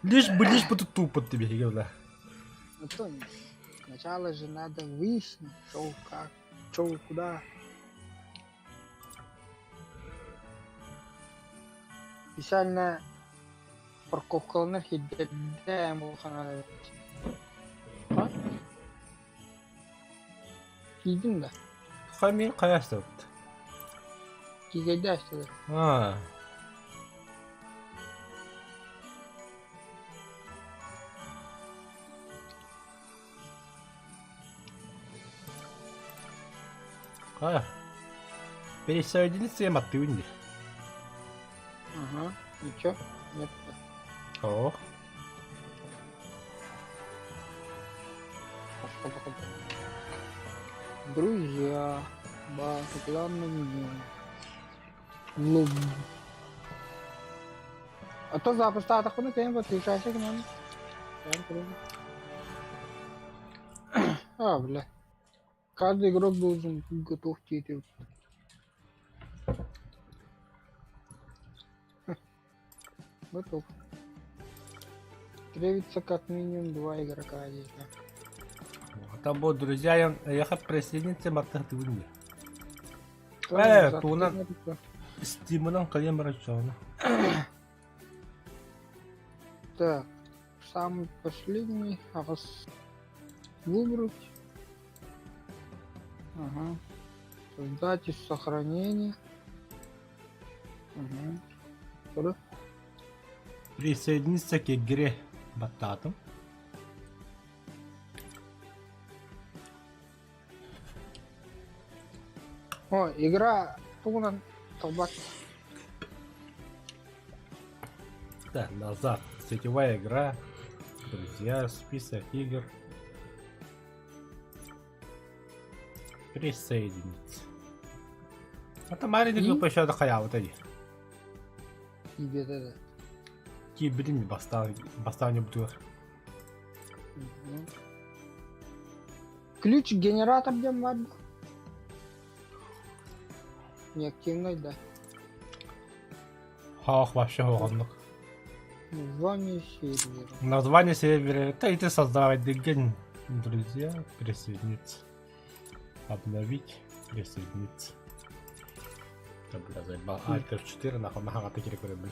Лишь бы тут тупо тебе, говорю. Ну, то сначала же надо выяснить, что, как, что, куда. Специально парковкаларны хиддәм булганлар. Ha? Кидин да. Хами каясты. Кигәдә әйтәләр. А. Кая. Пересоединиться я мотывни. Ага. Ничего? Нет. О. Друзья. Ба, рекламное меню. Лоб. А то запуск атакуны кем вот решайся к нам. А, бля. Каждый игрок должен быть готов к этим. Готов. Требуется как минимум 2 игрока здесь. Там будут друзья, я хочу присоединиться мотывни. Да? Туна. Стимулом колем рачона. Так, самый последний раз выбрать. Ага. Создать из сохранения. Ага. Что? Присоединиться к игре бататом. О, игра Туна Толбак. Да, назад. Сетевая игра. Друзья, список игр. Присоединиться. Это маленький группа еще такая вот эти. Тебе да. Блин, бастал не буду. Ключ генератор где мать? Неактивный, да. Хах, вообще хоронок. Название сервера. Название сервера. Это и ты создавать деген. Друзья, присоединиться. Обновить, присоединиться. Да, бля, заебал. Alt F4, нахуй, нахуй, такие были.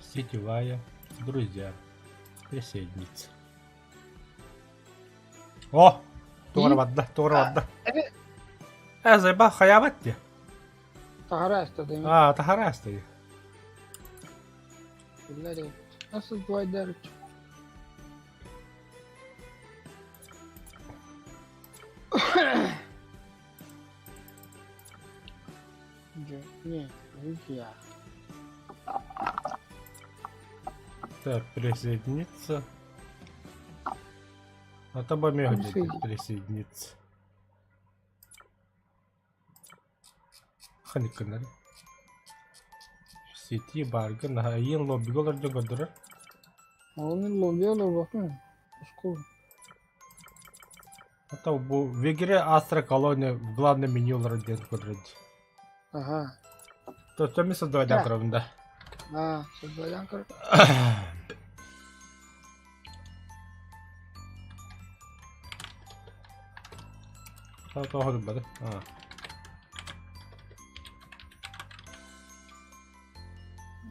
Сетевая, друзья, присоединиться. О! Тура. Заебал, хаяватти. Тагараста, да? А, Тахараста. Блядь. Nasıl duaylar? Не, друзья. Так, присоединиться. А то бы присоединиться. Ханиканали. В сети барга на ен лобби голордо годора. Onun lobiyalar bakın. Сколько? А то в игре Астра Колония в главном меню лорден годорди. Ага. То что мы создавать на кровно? А, создаем как. То ходу бада.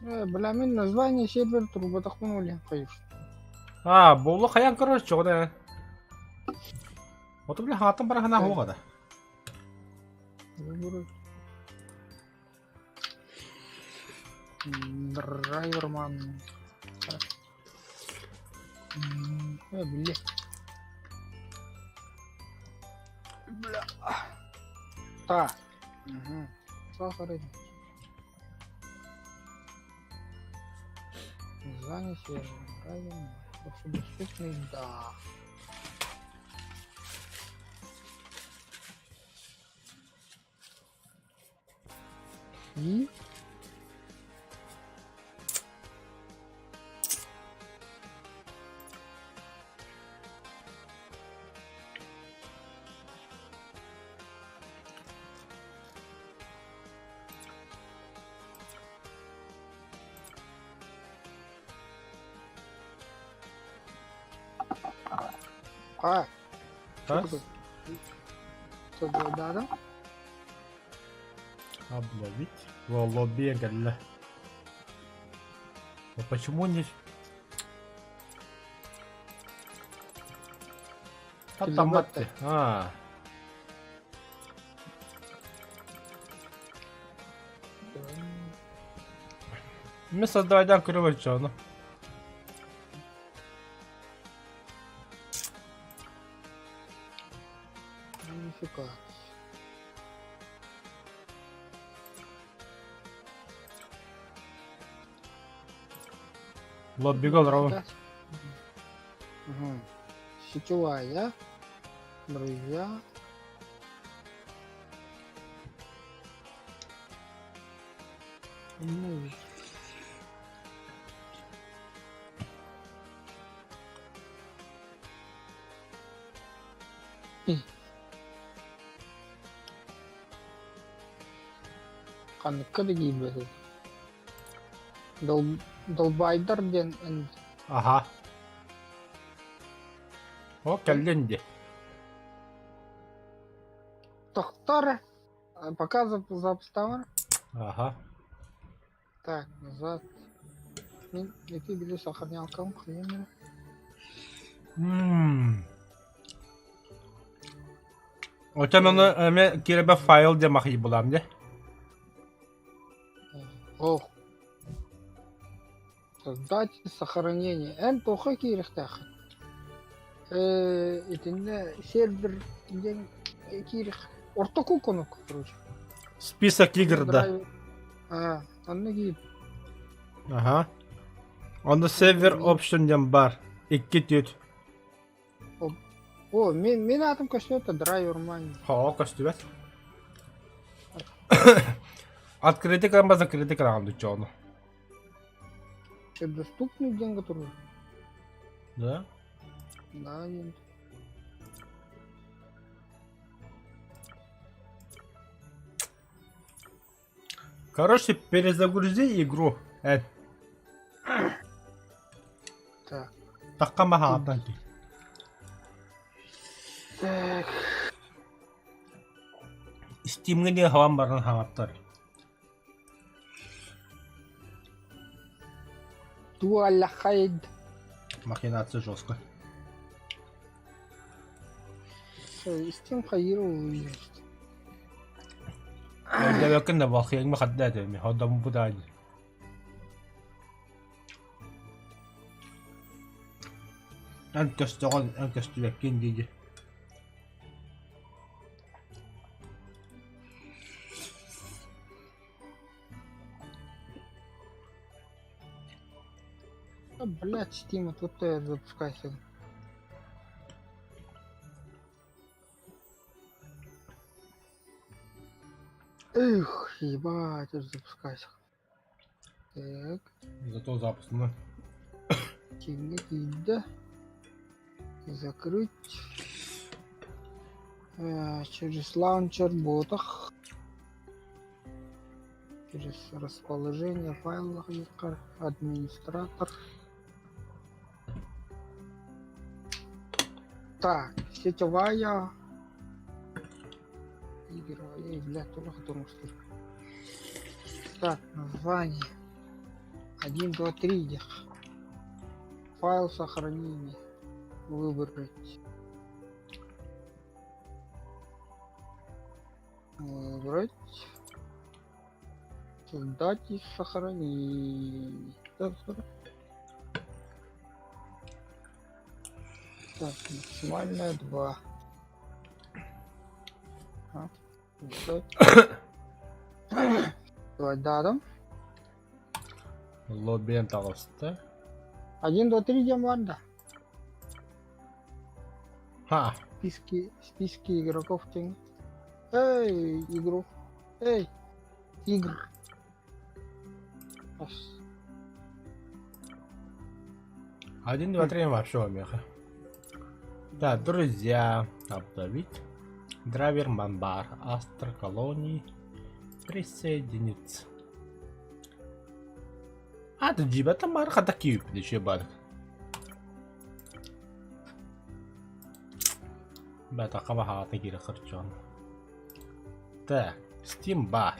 Бля, мен название сервера труба тахунули, конечно. Було хаян короче, чого. Вот бля, хатам бара хана хуга да. Выбрать. Драйверман. Бля. Бля. Так. Угу. Сахар. Название сервера. Правильно. Доступный, да. И А, что Раз. такое? Что было, да? Обновить. Во, лобби галля. А почему не... Автоматы. А, мы создавали кривочо, ну. Нифига. Лобби голрова. Угу. Сетевая. Друзья. Ну, Kanka da gibi. Долбайдар ден энд. Ага. О, калленди. Тохтары. Пока запставар. Ага. Так, назад. Який біля сохранялкам хренер. Очан оны эме киребе файл де махи булам де. Ох. Создать сохранение. Эн тохы кирихтах. Итинде сервер ден кирих. Ортоку конук, короче. Список игр, да. Драйвер. Анны гип. Ага. Onda server option дем бар. 2 түт. О, мен атым көшнөтө драйвер майн. Хо, көстүбет. Открытый кран ба закрытый кран дучону. Доступный ден который. Да? Да, нет. Короче, перезагрузи игру. Так. Такка махатан ки. Так. Steam'e не хаван баран хаваттар. Дуалахайд. Махинация жестко. Steam хайру есть. Я якын да бахыяң махадда деми. Ходам будади. Ан көстүбеккен диди. Блять, Steam, тут ты запускайся. Эх, ебать, запускайся. Так, Зато запуск, ну. да. Закрыть. Через лаунчер ботах. Через расположение файлов администратор. Так, сетевая игра. Эй, блядь, тоже готов что. Так, название. 1, 2, 3. Файл сохранения. Выбрать. Выбрать. Создать и сохранить. Так, максимальная 2. Давай дадам. Лобби талосты. 1, 2, 3 деманда. Ха. Списки игроков тень. Эй, игру. Эй, игр. 1, 2, 3 вообще меха. Да, друзья, обновить. Драйвер Манбар, Астр колонии. Присоединиться. А, ты джибата марха такие, еще бад. بتاقمها تجي خرجان. Так, Steam бар.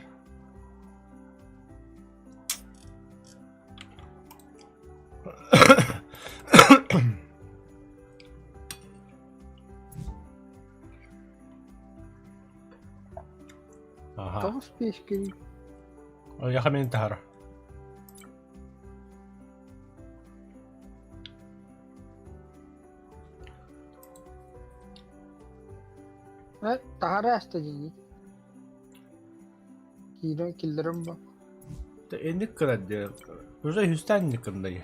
Ага. Того спички. Я хамин интахара. Tahara astagini. Hero killerim bak. Endik kıradı. Уже Hüstenlik kırındayı.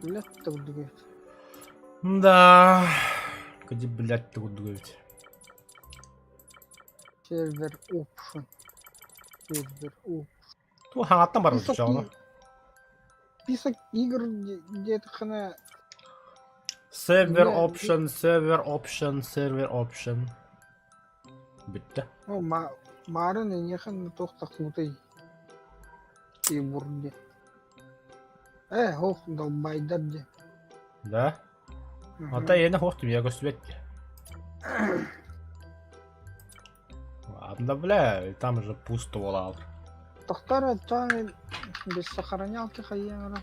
Let tıklık. Да. Где, блядь, ты буду говорить? Server option. Server option. Ту хангаттан бар гэж байгаа нь. Список игр где-то хана. Server Не, option, server option, server option. Bitti. О, марын энийхэн тухтахлуутай. И бурде. Хоох долбайдар де. Да? Одоо энэ хууртам яг өсвэт. Ладно, бля, там же пусто было. Тохтара чаны без сохранялки хаяра.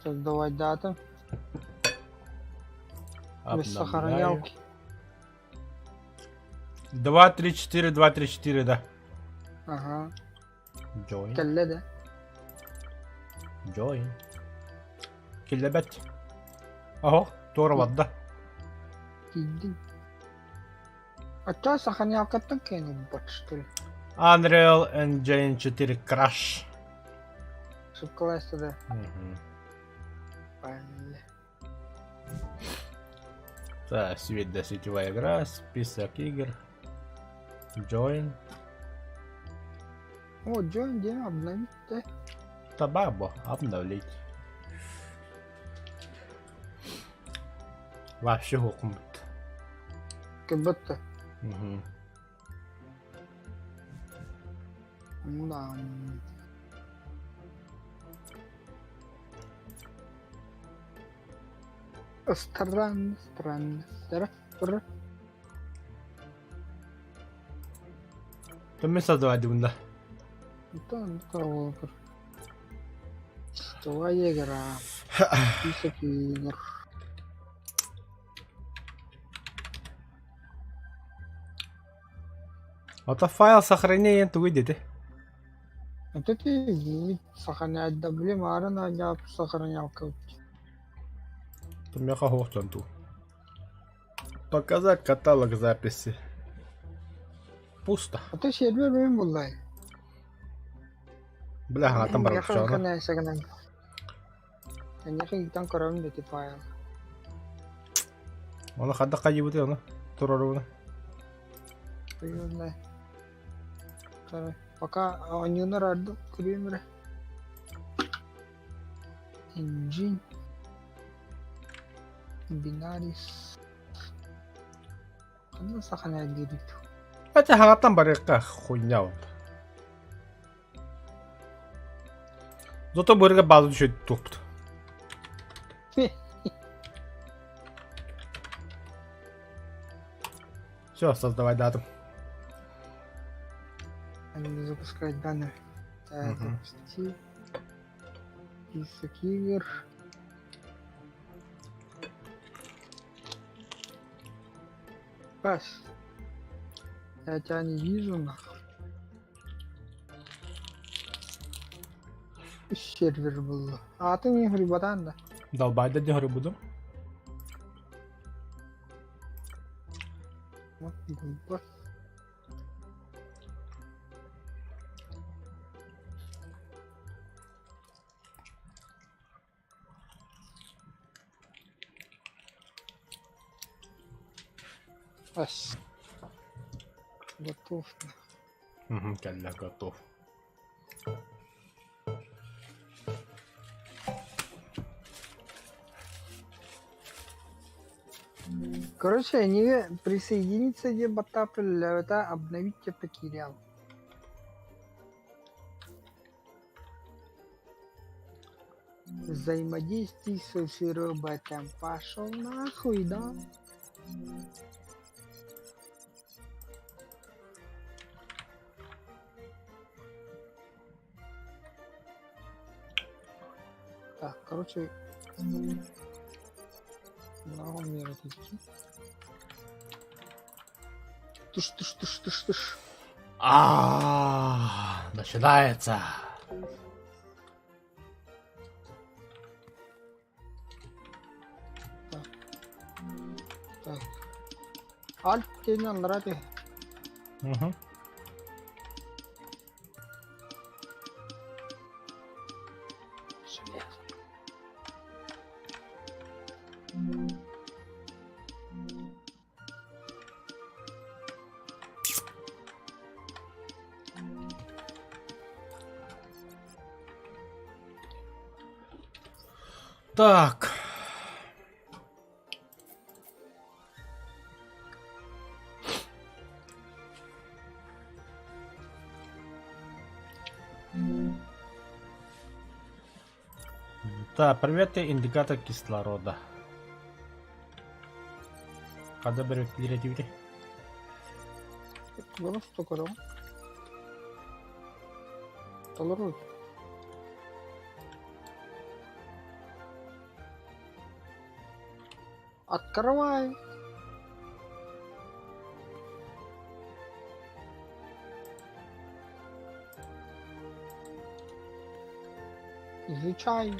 Создавать дату. Без сохранялки. 2, 3, 4, 2, 3, 4, да. Ага. Join. Кelle de. Join. Киллебет. Аho, тууралладда. Гидин. Ачаа сохранялкаттан кэнэ бот что ли? Unreal Engine 4 Crash. Шоколад да. Так, свет сетевая игра, список игр. Join. О, Джон, где обновить, да? Табабо, обновить. Вообще хукмут. Как будто. Угу. Да. Странно. Ты мне создавать да? Это кого? Что игра? Список игр. Это файл сохранения ты выйдет. Это ты сохранять, да блин, Марана, я сохранял как. Ты меня хохотан ту. Показать каталог записи. Пусто. А ты сервер не булай. Бля, там Я барахчана. хана сагнан. Я хитан корон бити файл. Она хада кайбуты она. Тураруна. Приёмно. Пока они на раду, кример. Engine. Binaries. Ano sa kanila dito? Это хангаттан барыка хуйня вот. Зато бырга базу düşüyor toptu. Все, создавай дату. Надо запускать данные. Так, запусти. Список игр. Пас. Я тебя не вижу, нахуй. Сервер был. А ты не говори, батан, да? Долбай да не буду. Вот, глупо. Пас. Готов. Угу, калля готов. Короче, они присоединиться где батапель, это обновить я потерял. Взаимодействие с роботом. Пошел нахуй, да? Так, короче, много мне различить. Тыш. Начинается. Так. Альт тебе нравится. Угу. Так. Так, проверьте индикатор кислорода. Когда берет креативити? Было столько, да? Толерует. Открывай. Изучай.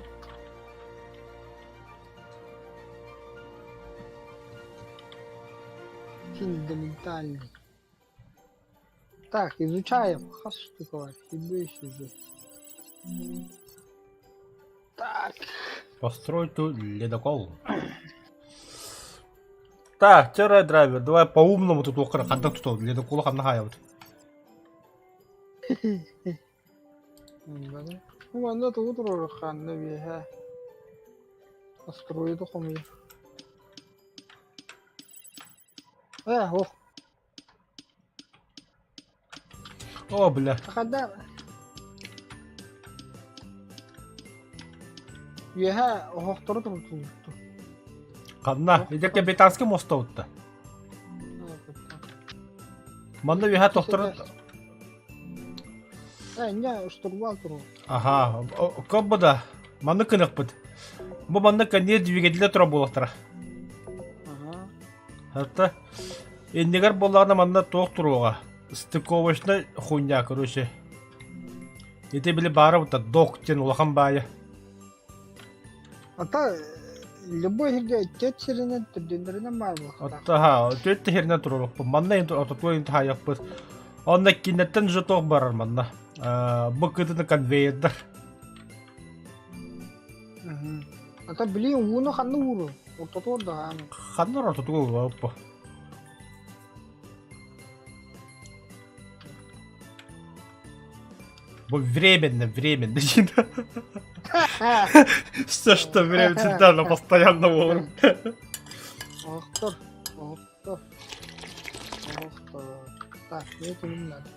Фундаментальный. Так, изучаем. Хас такое. Тебе еще. Так. Постройте ледокол. Так, терра драйвер, давай по-умному тут окра ханда тут ледокол ханда хаявт. Ну, она тут уже ханда веха. Построит ухоми. О. О, бля. Хада. Веха, охтор тут. Ханда, иде капитанский мост отта. Манда виха тохтор. Не, штурвал туру. Ага, коббада. Манда кыныкпыт. Бу манда канье двигателе тура болактара. Ага. Хатта индигар болларна манда тох туруга. Стыковочна хуйня, короче. Ите биле бара вот доктен улахан бая. А та любой хиге тетчеринен түрдендеринен марбыл. Оттаха, төтте херне турулук. Манна инту ототлой инту хаяппыт. Онна кинеттен жоток барар манна. Бу кытыны конвейердер. А та блин, уну ханны уру. Ортотор да ханы. Ханнар ототлой лаппа. Бу временно. Все, что время центрально постоянно вовремя. Охтор. Так, это не надо.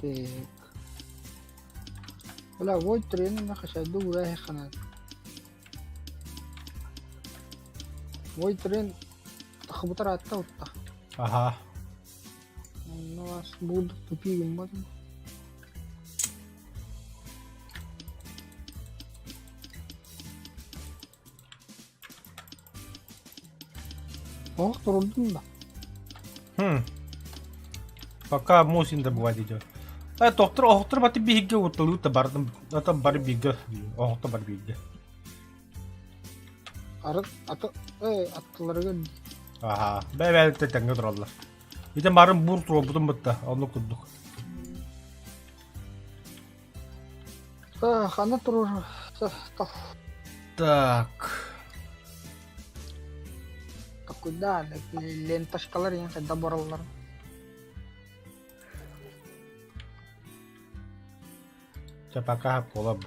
Так. Вلا вой трен на хашаду урай ханат. Вой трен тахбутар атта утта. Ага. Ну вас буду тупигим мазм. Ох, трудно. Пока мусин добывать идет. Доктор бати бигге утулута бардым. Атам бар бигге. Охто бар бигге. Арат аттыларга Ага. Бәбәлте тәңгә торалар. Ите барын бур туры бутын бутта. Аны куддук. хана турur Так. Куда? Ленташкалар yang kada боралар. Чапака колаб.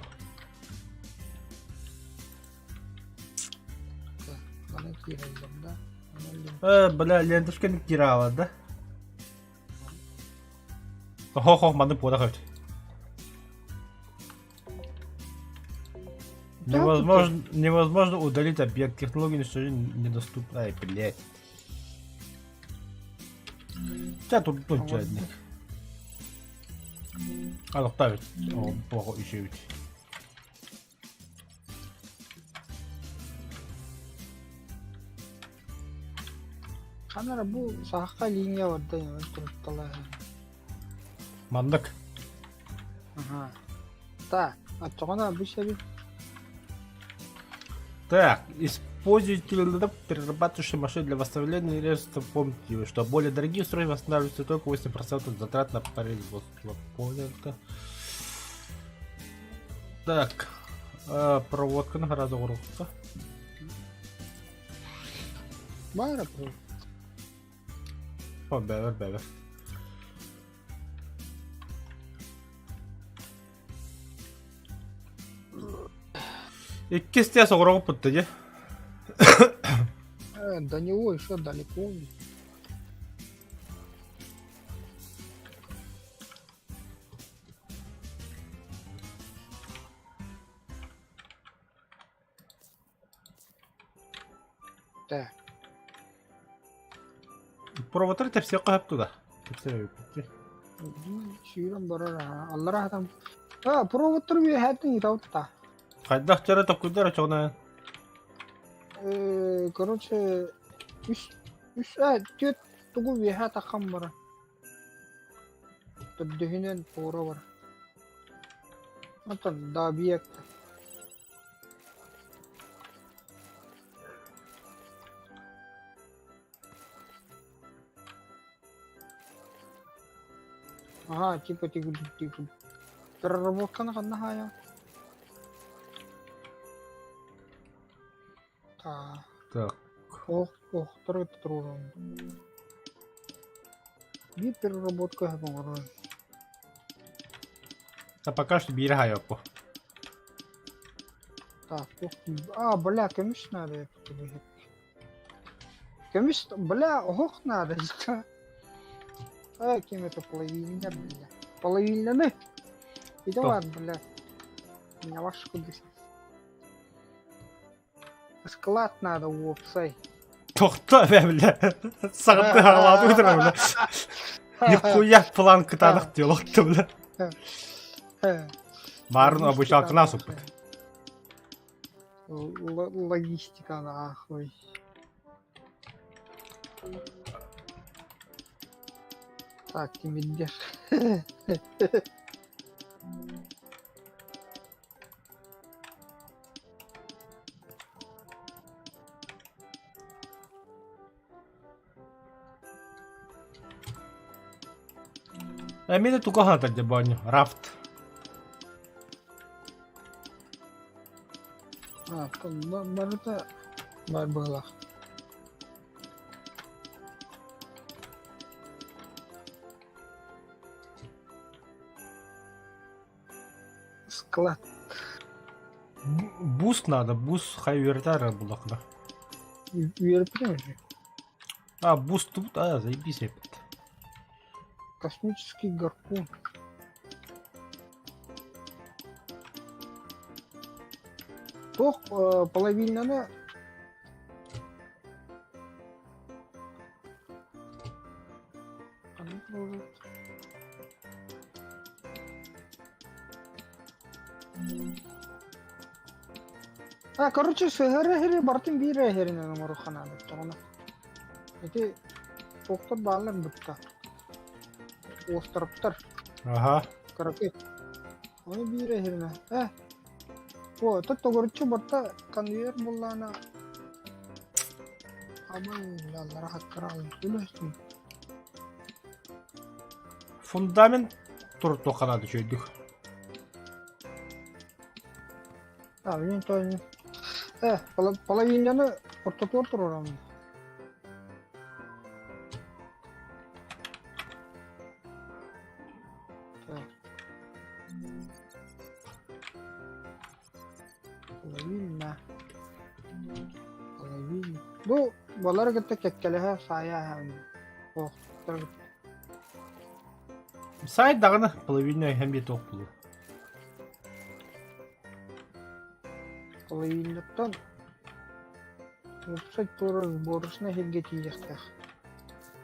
Mana kira да? Бля, ленточка не кирала, да? Хо-хо, маны подахать. Невозможно удалить объект. Технологии недоступны. Ай, блядь. Сейчас тут чадник. А, ставить. О, плохо еще ведь. Ханара бу сахка линия var da ya туртала. Мандак. Ага. Так, а тогда bu şey. Так, используйте перерабатывающие машины для восстановления ресурсов. Помните, что более дорогие устройства восстанавливаются только 8% затрат на производство. Понятно. Так, проводка на гораздо уровня. Бара про. О, бевер. Икки стяса урок подтади. До него еще далеко. Так. Провоторите все кап туда. Ширам барара. Аллах там. Проводтор bir hayatın итаута. Хайда вчера такой дыра, что на. Короче, тет тугу веха такам бара. Таддыхинен пора бар. Атан да объект. Ага, типа. Переработка на хая. Так. Ох, второй трудно. И переработка помогает. А пока что бери хайоку. Так, бля, комисс надо. Комисс, бля, ох надо. Кем это половина, бля. Половина, да? Иди ладно, бля. Меня вашу кудысь. Склад надо в опсай. Тоқта бе, бля. Сағытты ағалады өтірі, бля. Нихуя планка танық диалогты, бля. Барын обучалкына супыт. Логистика нахуй. Так, ты видишь. Mitä tu kohata de banho? Raft. Baruta barbala. Склад. Буст надо, буст хайвертара булакна. Верпрем же. Буст тут, заебись опять. Космический гарпун. Тох половина. Короче, сыгыры бартын бире херine numara kanadı. Sonra. Eti toktор bağlar butta. Островтар. Ага. Карапет. Onu бире херine. О, тот тогорчу барта конвейер буллана. Абай, Allah rahat karalım. Biliyorsun. Фундамент тур тоқанады жөйдік. Abinin toyunu. Половинаны ортотур турам. Половина. Половина. Bu balar gitti kekkeleha saya hem. Oh, target. Сайт дағаны половина hem bir тоқ бұлы. Половинаттан. Вебсайт туры борышына хелге тиектех.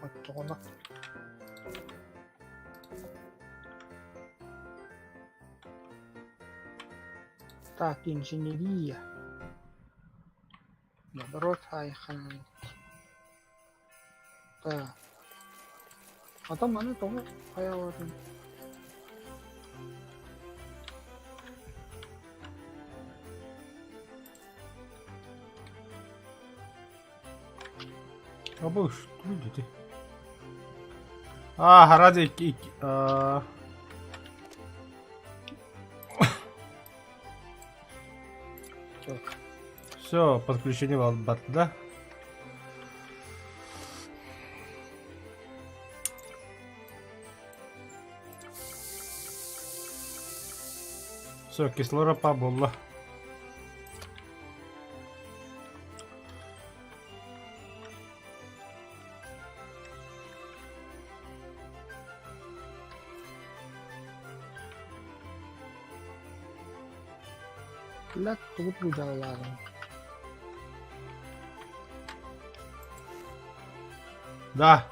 Оттоғына. Так, инженерия. Наоборот, хайхан. Так. Атам аны тоғы аяларын. Абы, что люди? А, ради... Все, подключение бата, да? Все, кислород поболла. Лак тугуп гудалладым. Да.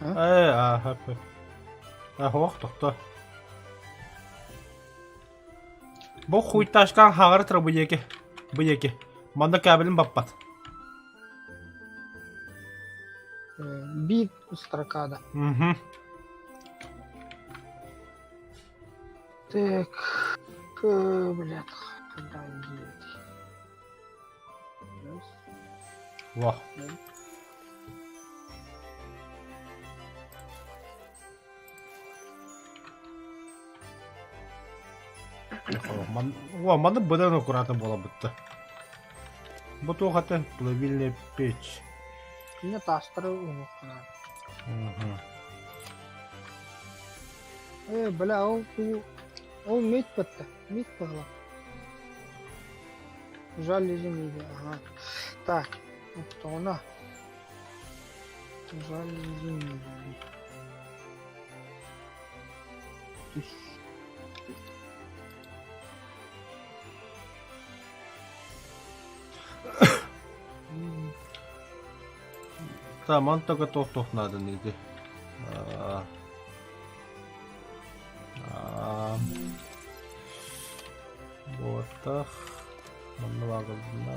А? Хэппи. Хоқ, тоқта. Бұл хуйташқан хағары тұра бұл еке. Манда кәбілін баппат. Бит строкада. Угу. Так, блядь, когда едет. Раз, Во. два. Манда бұдан аккуратно бола бұтты. Бұл тоқаты плавильная печь. Меня тастыры ұмыққана. Бля, ол мейт бітті. Мейт бұғла. Жаль езімейді. Ага. Так, оқтауына. Жаль езімейді. Түс. Да, мантага тоқ надо нейді. Вот так. Манда бағылдына.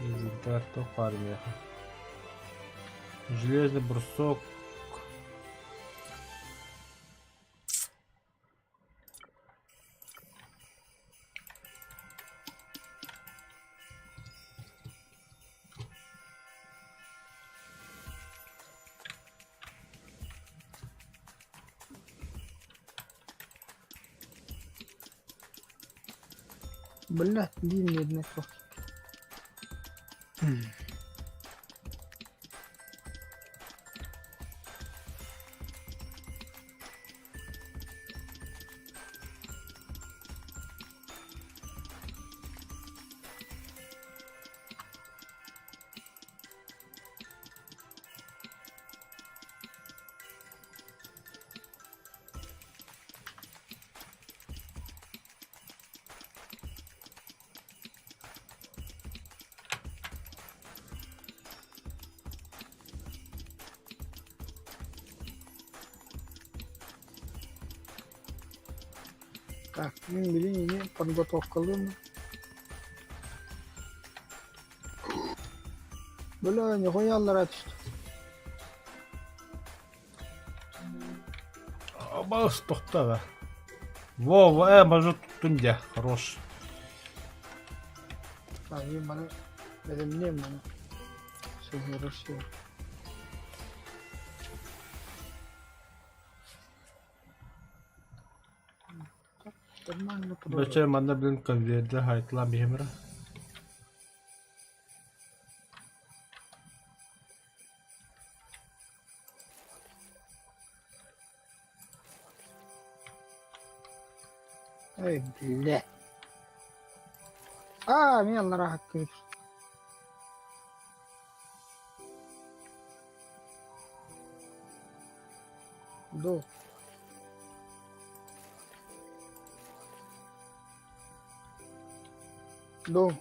Результат тоқ армияға. Железный брусок. Бля, длинный одноков. Так, мен билейін подготовкалымы. Бля, не қоялар әтішті. Бауыз тоқта ба. Во, мажут түнде. Хорош. Мен бana белемлем бana. Сөзі Россия. Нормально продаю. Бачай, манда, блин, конвейерде айтылам беймера. Ой, бля. Мен аллаға хақ көріп. До. До.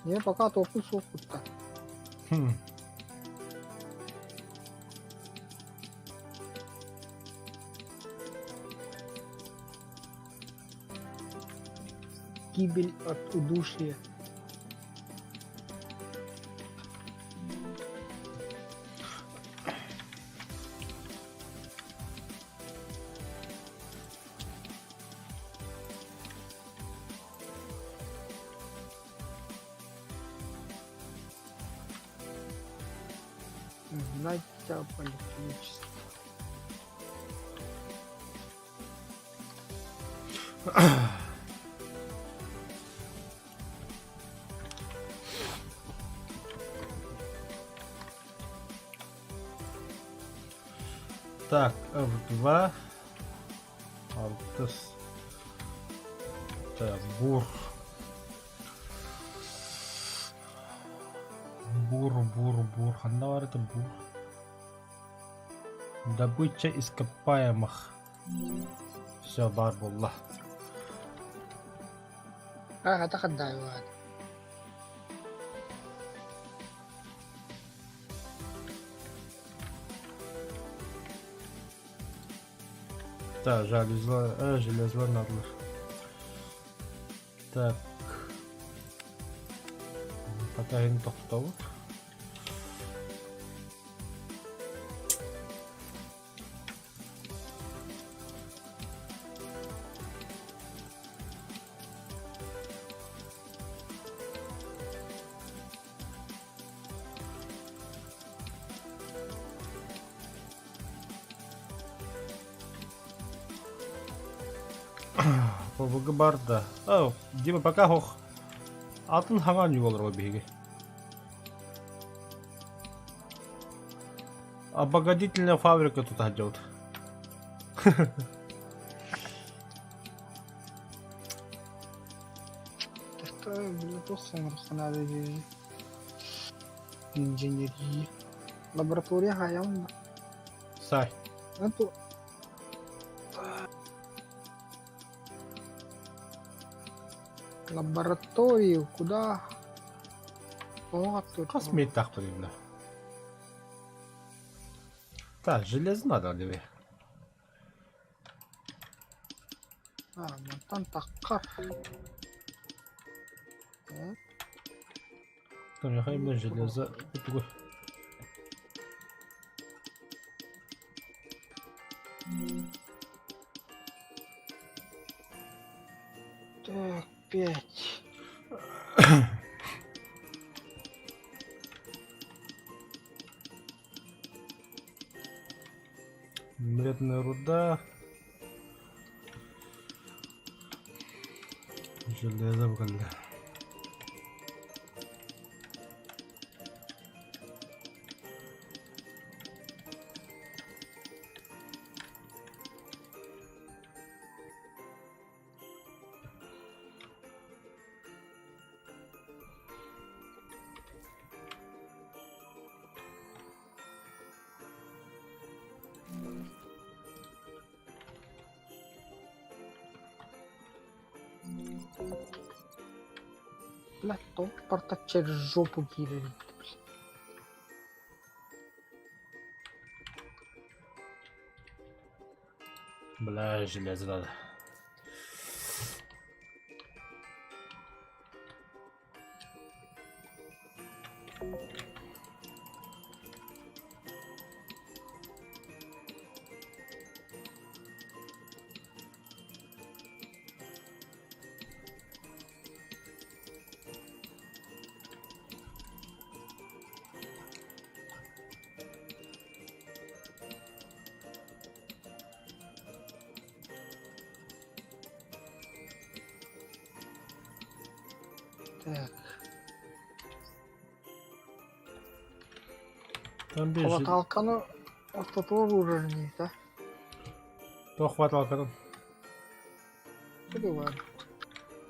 Я пока топу сокутта. Хм. Гибель от удушья. Знать тебя политически. Так, F2. Алтыс. Так, бур. Бур. Қанда бар еді бур? Добыча ископаемых. Все, бар болла. Это хаддай вад. Так, железо надо. Так. Пока я не тоқтауы. Бұғы бар да. Дима пока хоқ. Атын хаған үй оларға бейге. Обогатительная фабрика тут идет. Это, блин, просто надо инженерии. Лаборатория хаям. Сай. Это... Лабораторию куда? Космет так примерно. Так, железо надо ли? Монтан таккар. Там я хочу железо. Так, 5. Медная руда. Железо в голле. Блядь, порта через жопу кидали. Бля, железо надо. Так. Там бежит. Хваталканы ортотор уровень, да? То хваталкадан. Тебе var.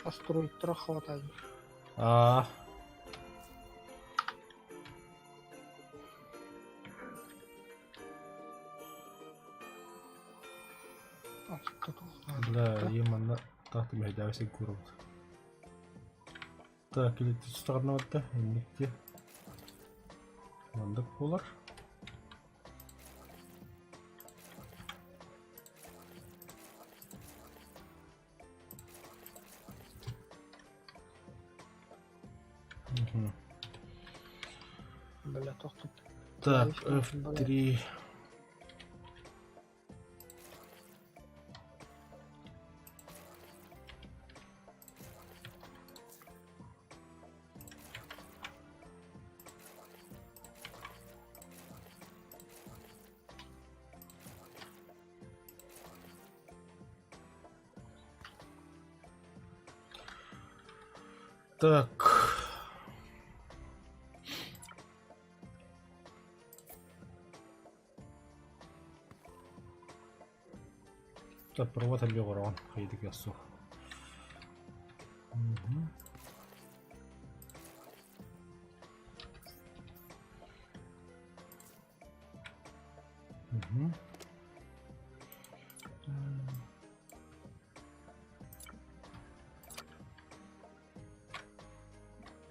Asteroidlara хватает. А. Да, именно так me täysin kurut. Tää kilitystarnoita, ennekki. Monta puolar. Böyle toxtub. Так, F3. Так. Так, провод аллегорон. Хайдик ясу.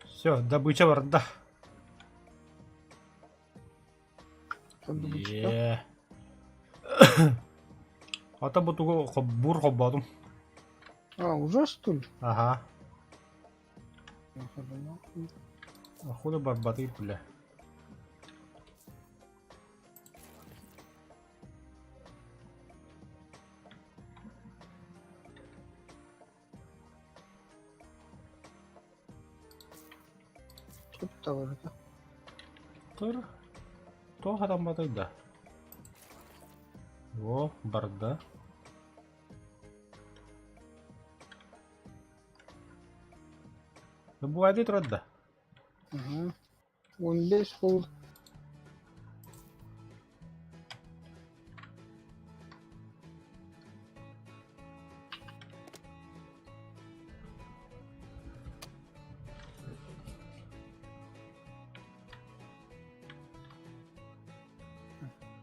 Все, добыча варда. Е. Ата бутуго бур хоббадым. А, уже что ли? Ага. Хули барбаты, бля. Что-то вроде. Тур. То хадам батайда. О, барда. Bu ayda turadi. Ага. 15 был.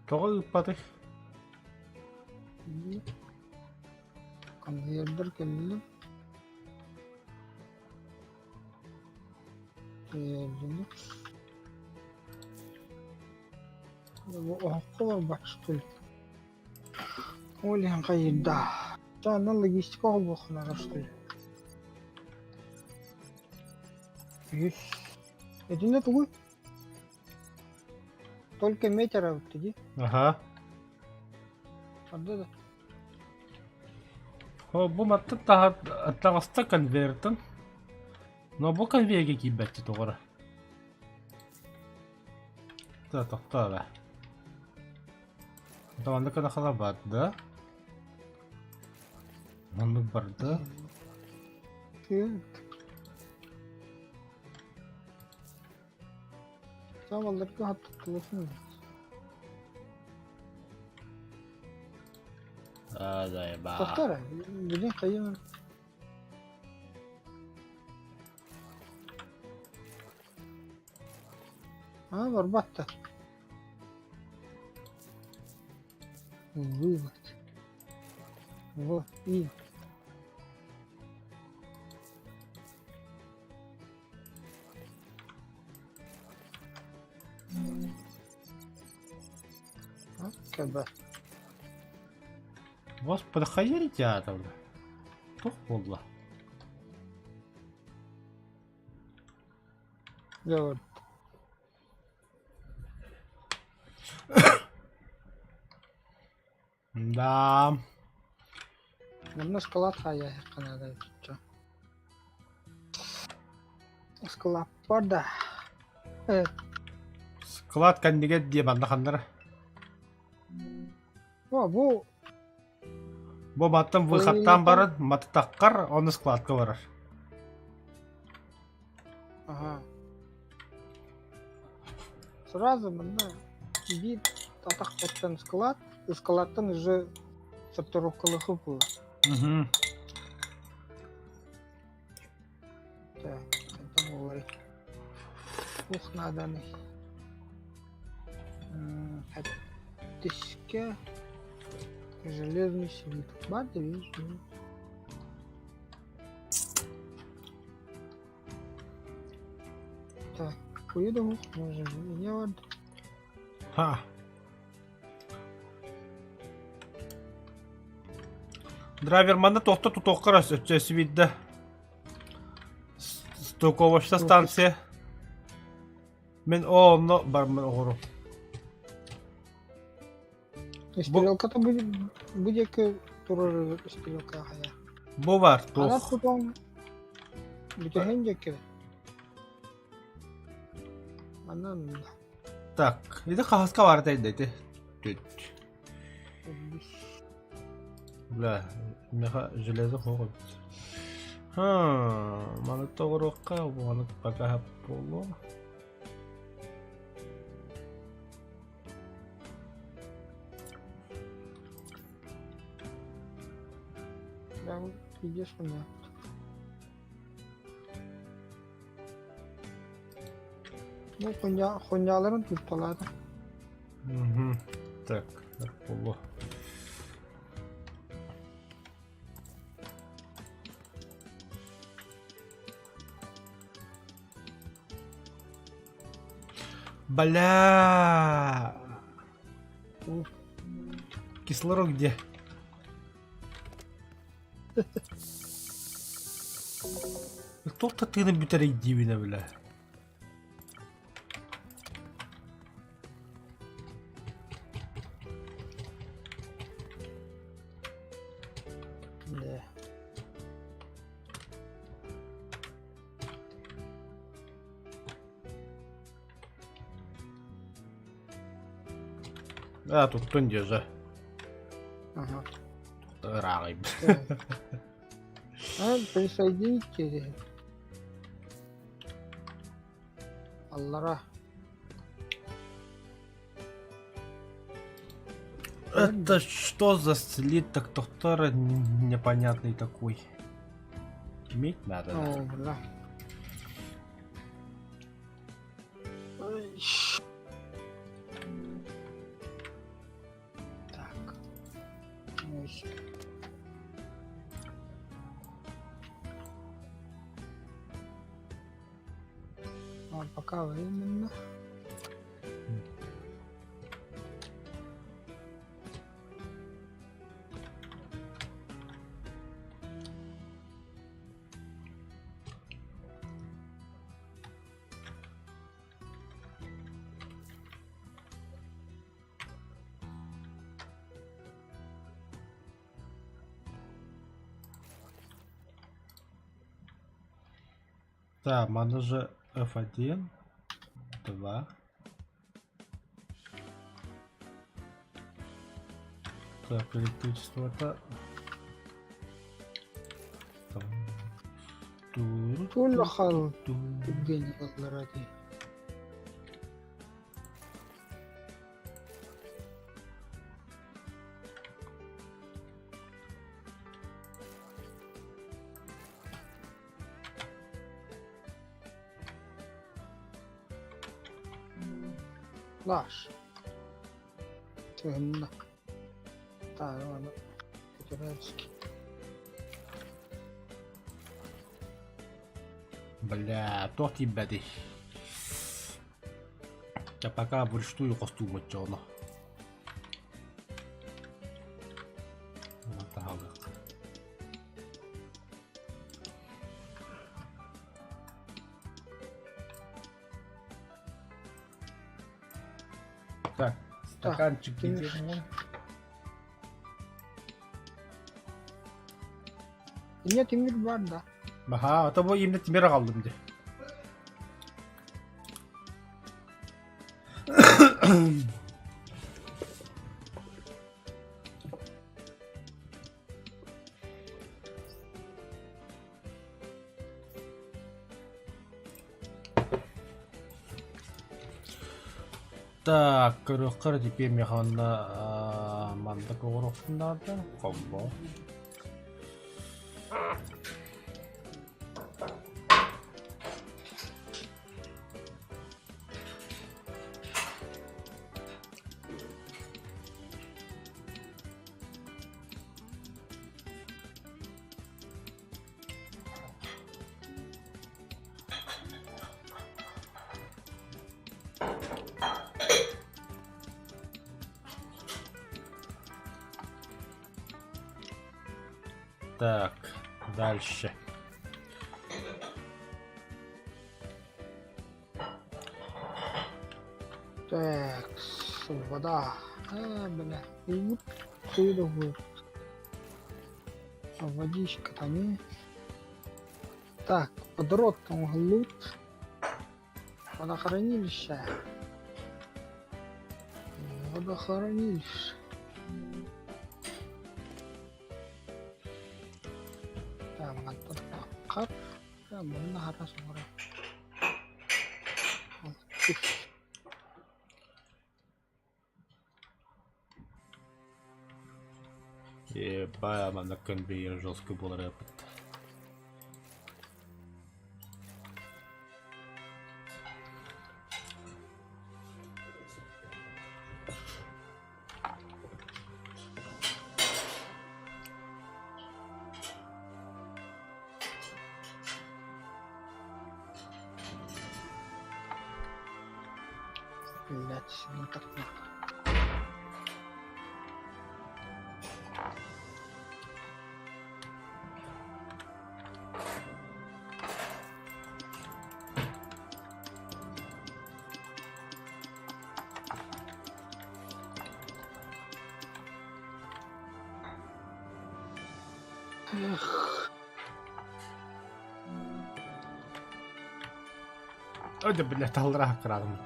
Тоғы ұппады. Конвейердер келді. Bu okul var что ли? Ойлен қайда? Жаңа логистика оқулықлары что ли? Есть. Это не тугой. Только метров иди. Ага. Анда да. Bu matta atağısta konvertin. No bu konverge kibbetti toğra. Ta toqta da. Tamam da kana xala badda. Nanlık barda. Zavallıkta hatta telefon. Hadi ya ba. Toxtara, bilin qayın. Ha, var batta. Вывод. Вот и. Когда? Вас подхаярите атом. Тух подло. Говорит. Да. Можно шоколад хая Канада. Шоколад пада. Склад кандидат диye banda kanlara. О, bu Bu mattın выходтан барын, матты таққар, оны складқа барар. Ага. Сразу мына бит атақтан склад, складтан уже сортировкалыхы бұл. Угу. Так, это говорит. Ух, надо. Тысяча. Железный свит. Бада, видишь? Так, поеду. Не вот. Ха. Драйвер мана тоқта тұтоққара өтчесі бидді. Стоковошта станция. Мен оны бар мен оғыру. Стрелка-то будет тоже стрелка. Бұ бар, Она тоқ. потом бітігендекі. Она Так, иді қағасқа бар дайдайды. Түт. Бля, меха железо қоғып. Маны тоғырыққа, бұғаны бақа хап болу. прям идешь у меня. Ну, хуйняларын tuttalады. Так, болу. Бля! Кислород где? Кто-то ты на бютере дивина, бля. Да. А, тут кто не же. Ага. Рагай. Присоедините. Аллара. Это что за слиток доктора непонятный такой? Иметь надо. Да? О, бля. Так. А пока временно. Да, надо же F1, 2. Так, электричество-то. كل خلط الدنيا قدراتي. لاش فهمنا. تعالوا انا كتبالسكي. Бля, тот ебади. Я пока вручную костюм отчёно. Вот так. Так, стаканчик ты где? Нет, Эмир бар, да. Ага, ата bu emniyet timere kaldım de. Так, короче, теперь мне надо мандакоров надо, комбо. Так, дальше. Так, вода. Бля, и ты другой. Водичка там и... Так, водород там глут. Водохранилище. Водохранилище. Так, мантон кап. Так, bunu harus orang. Ебая, на конвейер жестко был рэпот. Блять, ну так нет. Эх, Ой, да, блядь, алрак рядом.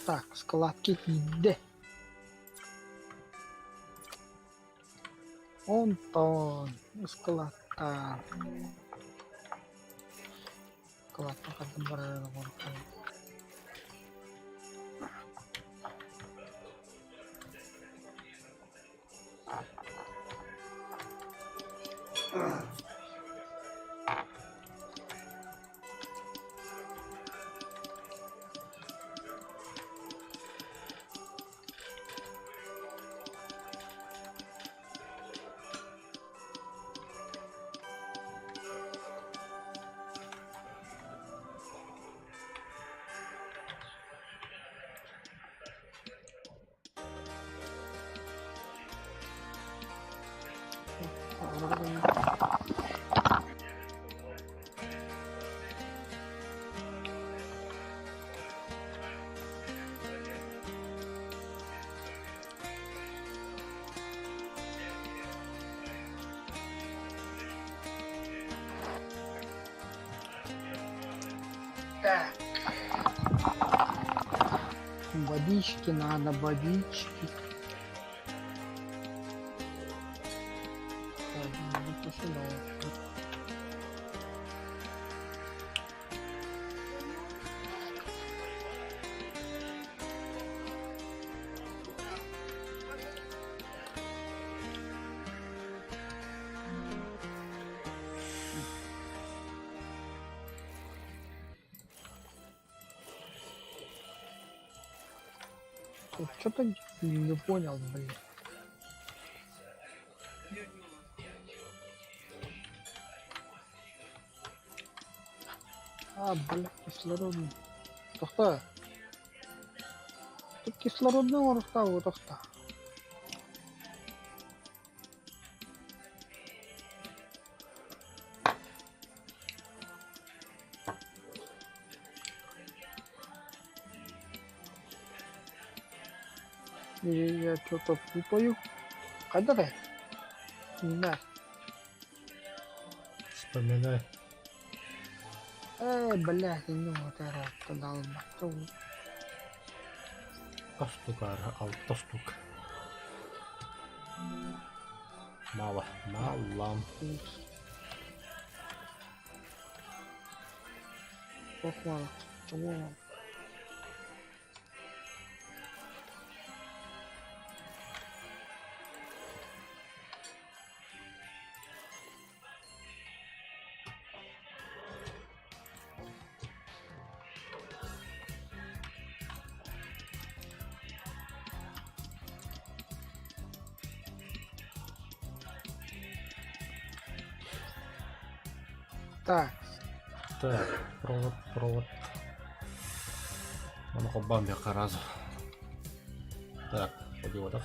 так, складки йде. Онтон, складка. Складка кадбара ворка. Так. Водички надо, водички. Так, ну, сюда. Что-то не понял, блин. Бля, кислородный. Тохта. Тут кислородный орыстау, тохта. Я что-то путаю. Когда ты? Да. Вспоминай. Блядь, я не могу это тогда он. Штука, автоштук. Мало, мало. Похвал. Чего? Так, Так, провод. Воно бамбіка разу. Так, по діодах.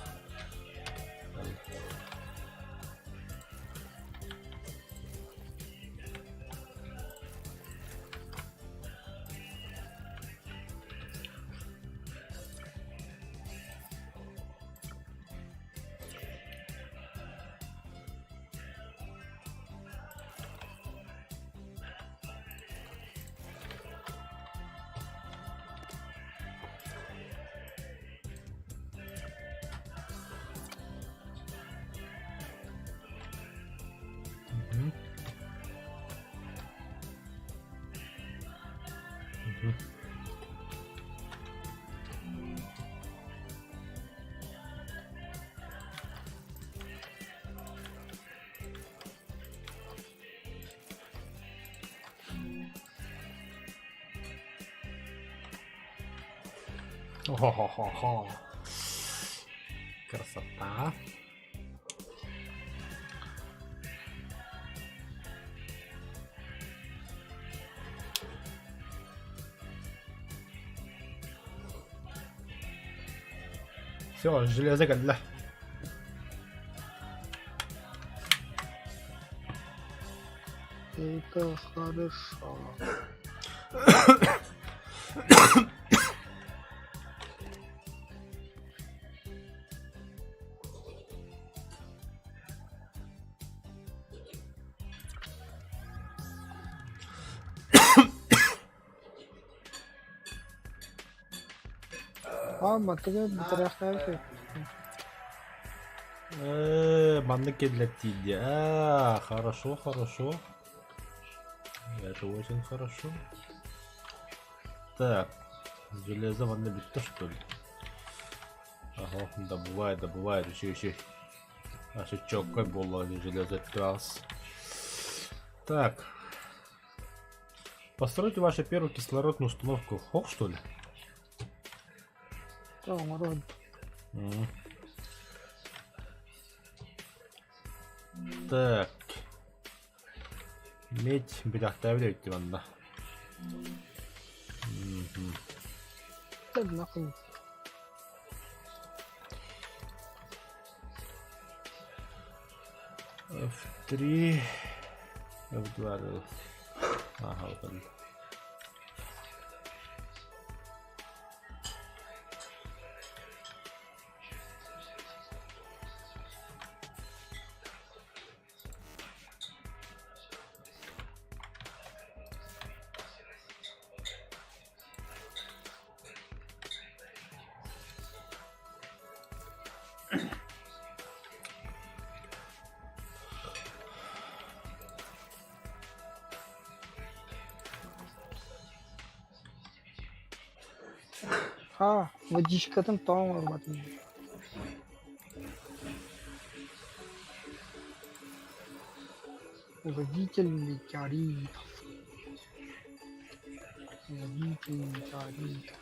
Мгм. Мгм. Хо-хо-хо-хо. Красота. Все, железо для. это хорошо. Батарея ходит. Манныки для тебя. Хорошо, хорошо. Это очень хорошо. Так, железо ванны битто, что ли? Ага, добывает, еще. А что чокой было железо раз. Так. Постройте вашу первую кислородную установку. Хох, что ли? Да, мороз. Так. Медь бирахтавлять ванна. Да нахуй. F3. F2. Ага, вот он. Водичка там работает. Водитель метеорит. Водитель метеорит.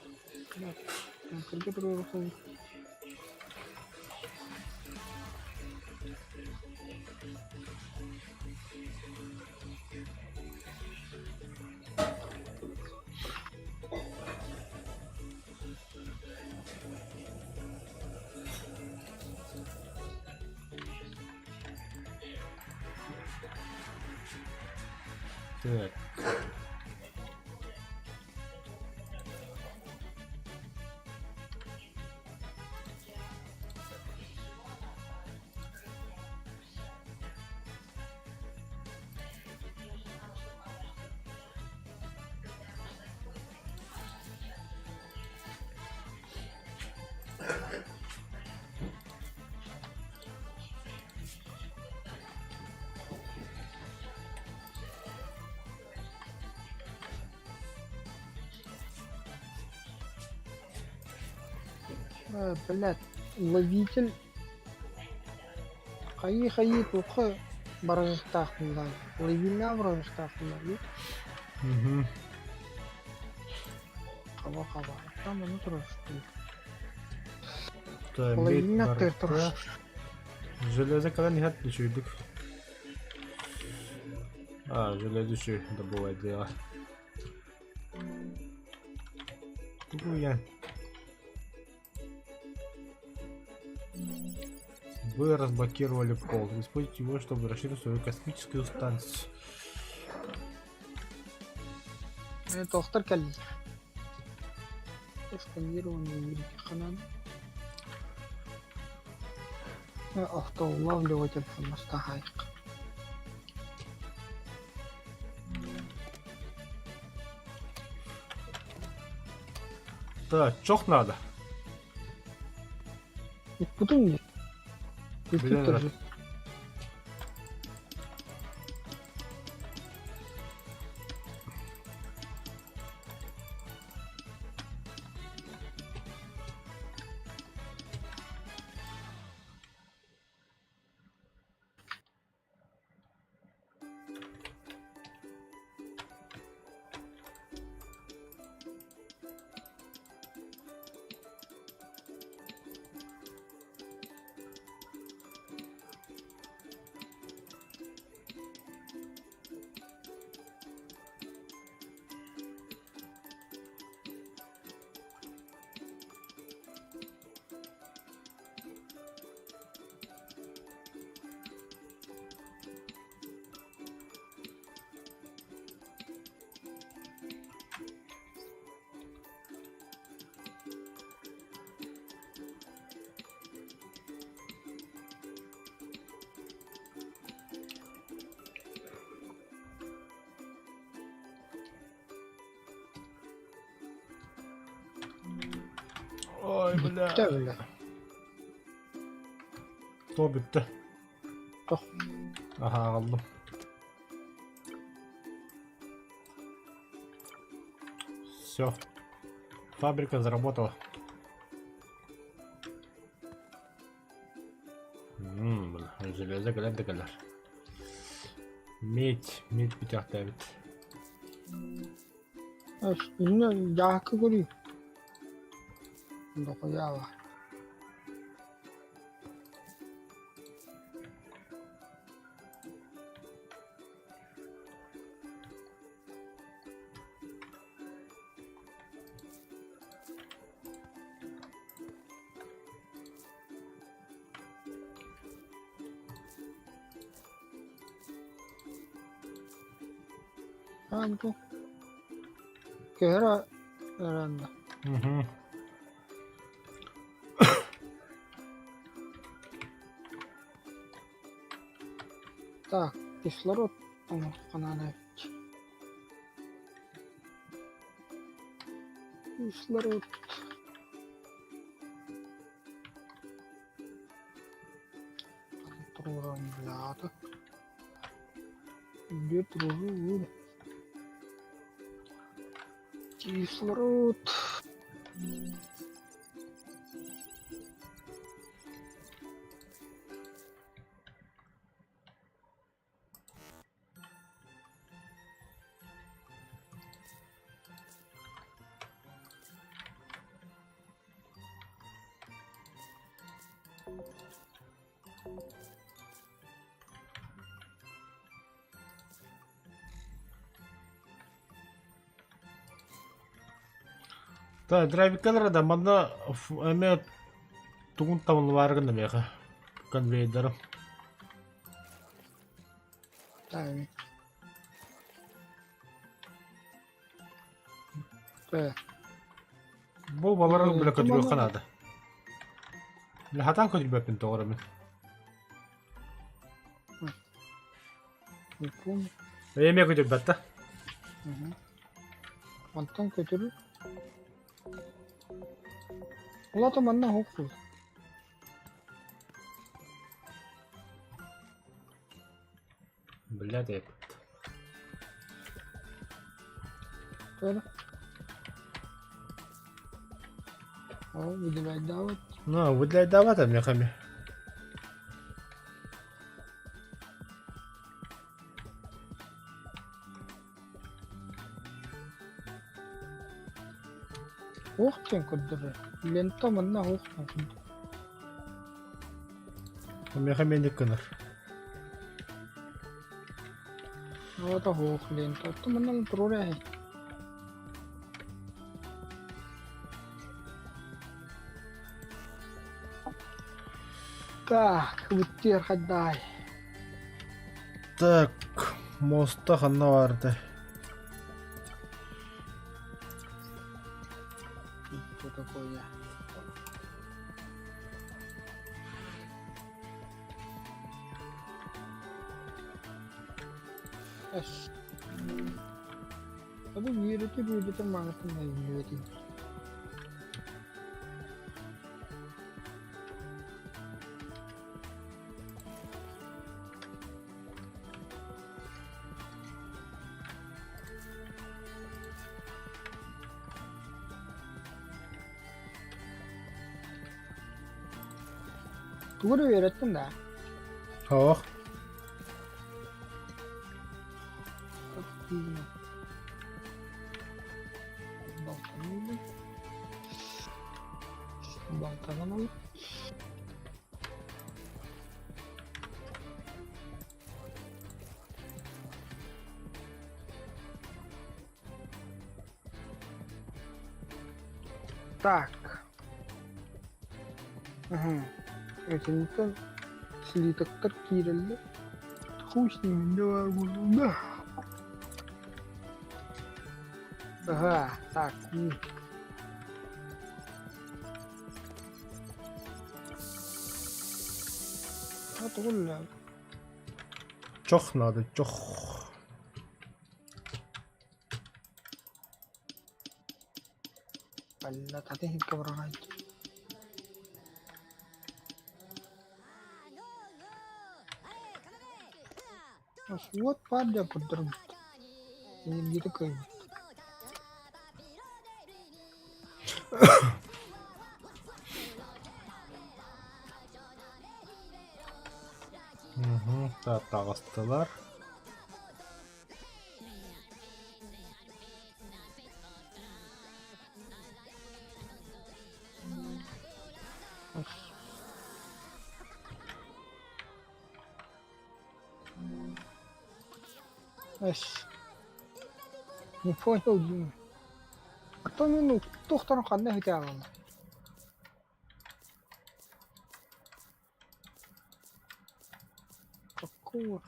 Так. Блядь, ловитель. Хайи тухы баражтахында. Ловильна баражтахында. Угу. Каба. Там ну тұрыш. Так, Ловильна медь, тыр тұрыш. барыта. Железо когда не отличует. Железо добывать дело. Туя. Вы разблокировали пол. Используйте его, чтобы расширить свою космическую станцию. Тоқтар кәлді. Сканирование великих каналов. Автоулавливатель самостахайк. Так, чох надо. Потом нет. Ты Блин, тоже. Ой, бля. Öyle. Кто bitti? Çok. Aha aldım. Все. Фабрика заработала. Железо kadar da kadar. Медь битяхтавит. Üstüne yakı koyuyor. Bunda koyağı var. Ha bu. Kera herhalde. Угу. Так, кислород там канале. Кислород. Программлято. Где тружу? Кислород. Так, драйвикалар да манда эме тугун тамын варгын меха конвейдер. Так. Так. Бу баларын биле көтүгө Тамам. канады. Биле хатан көтүлбөпүн тоогра мен. Не помню. Эме көтүлбөт да. Антон көтөрү. Улата манна хокку. Биле деп. Böyle. О, выделять давать. Ну, выделять давати мехами. Ох, тем кудыры. Лента мына ох. Мехами не кыныр. Вот ох, лента. То мына трурай. Так, үттер хаддай. Так, моста ханна барды. Что такое? Эш. Abi yürütü manasındayım yürütü. Doğru öğrettin de. Oh, Çok iyi. Baltanı. Baltanı mı? Так. Ага. Это слиток кирилли. Хуй с ними, давай буду, да. Ага, так. تقول لا чох надо, чох. ولا تعطيه الكبرى. Вот падя подруг. Не такой. Тағыстылар. Эш. Не понял, Дима. А то минут, тохтарың қандай өте алады. Какого?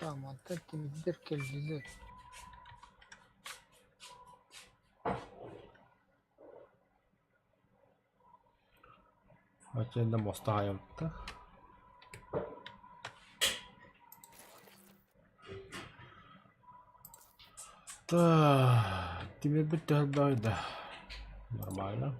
Там, вот этими дыркелдилер. Açında mosta hayatта. Да, тебе бы тогда, да. Нормально.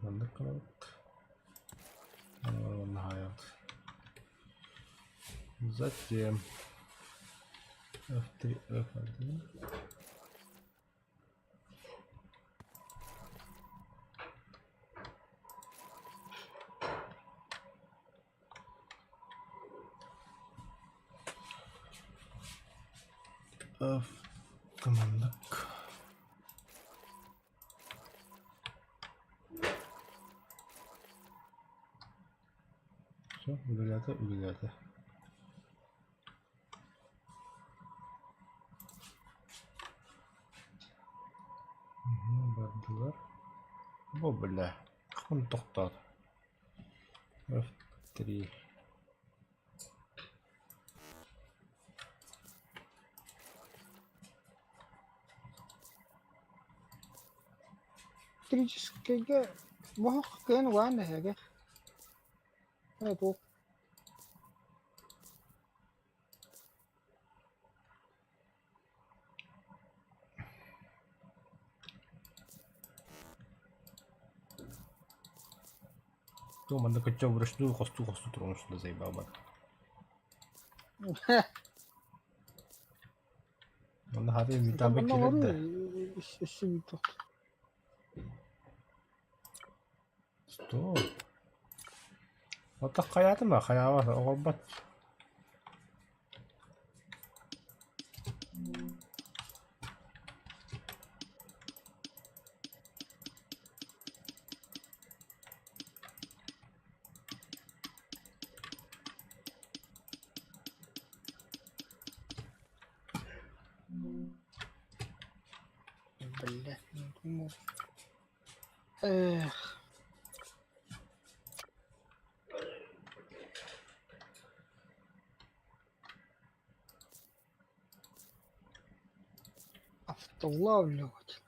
Мандык кылат. Hayat. Затем F3, F1. F командак. Все, удаляты. Бардылар. Бо, бля. Он тоқтады. F3. электрическийгээ бохох ген ваана хэгэ. Эго. То манда кача вручную хосту трону что заебал бак. Манда хады митабы келеді. Ишибито. Что? Отақ қаяды ма? Қаяға оғылбат. Блядь, не думал. Эх. Автолавливать.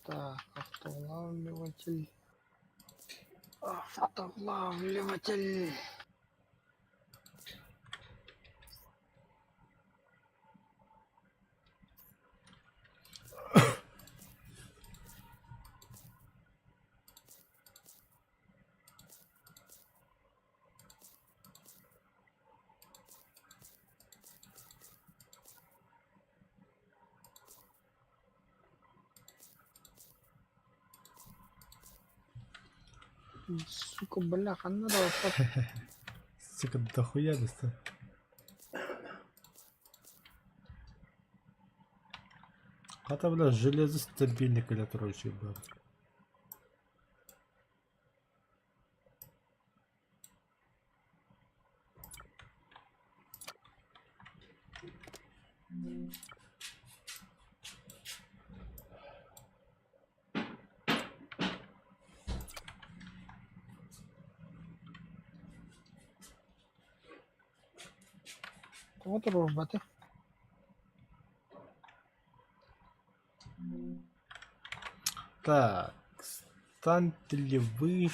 Так, автолавливатель. Автолавливатель. Сука, бляха, надо Сука, дохуя доста. Хата, бля, железо стабильник или короче, бля. вот роботы. Так, станете ли вы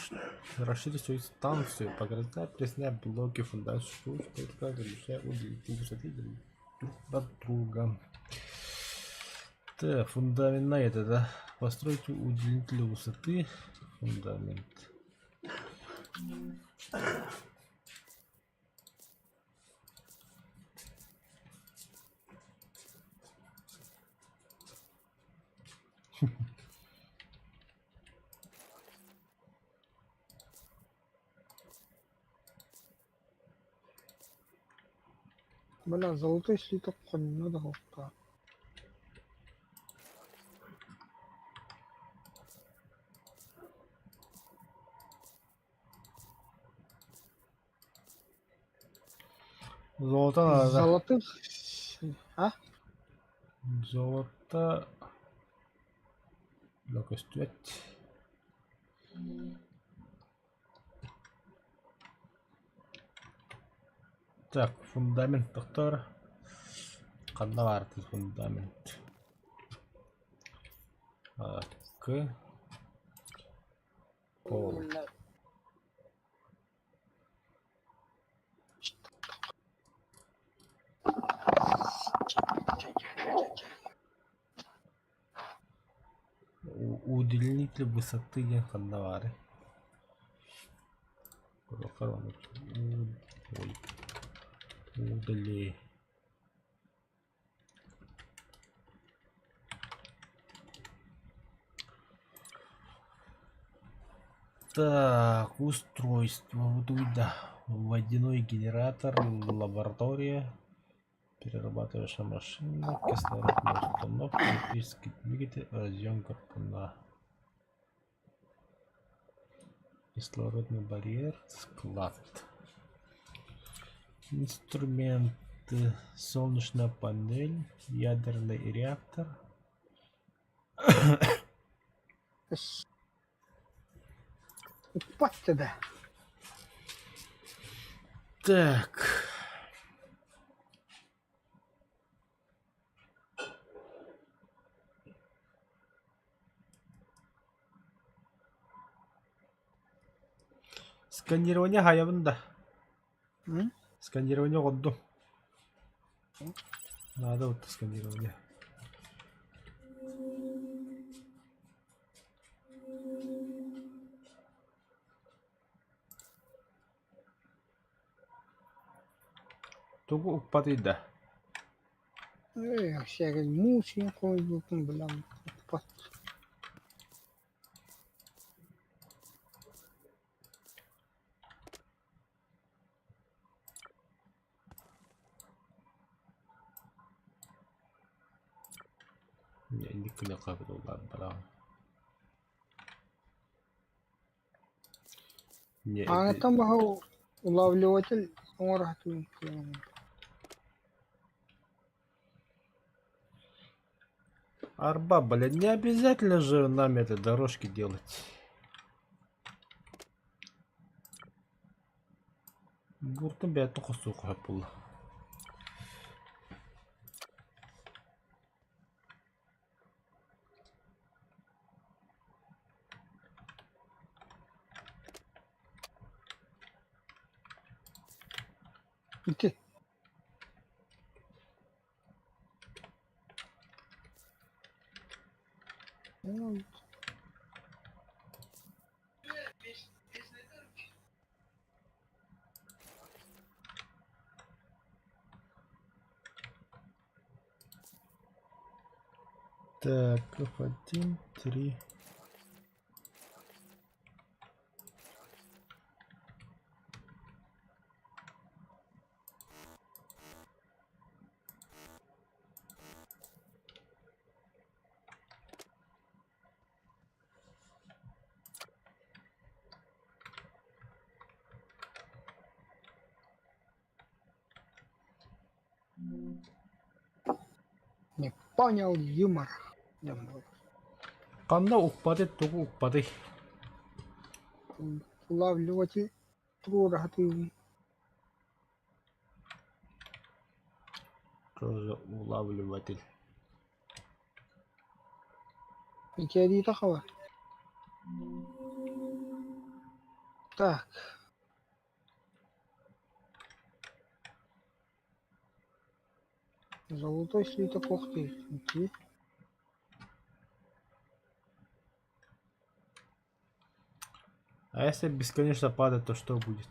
расширить свою станцию, погрызать пресная блоки, фундамент, что как решая удлинить высоты друг от друга. Так, фундамент на это, да? Постройте удлинитель высоты, фундамент. Бля, золотой слиток не надо голта. Золото надо. Золотых. А? Золото. Легкость. Так, фундамент доктор. Қанда бар фундамент. К. Пол. Удлинитель высоты қанда бар. Удали. Так, устройство. Да. Водяной генератор, лаборатория, перерабатывающая машина, кислородная установка, электрический двигатель, разъем карпана. Кислородный барьер, склад. Инструменты, солнечная панель, ядерный реактор. Упасть тогда. Так. Сканирование хаябында. М? Сканирование годду. Надо вот сканирование. Тугу уппатыйда. Всякий мусин коюп, блин. Не, не кыляка булар бара. Не, А это... там был улавливатель, он рахтует. Арба, блядь, не обязательно же нам этой дорожки делать. Буртун бәтін қосу қойып бұл. Иди. Так, F1, 3. Не понял юмор. Қанда ұқпады, тұғы ұқпады. Улавливатель, тру рахтует. Тоже улавливатель. Иди такого. Так. Золотой слиток, ух ты. Иди. А если бесконечно падать, то что будет?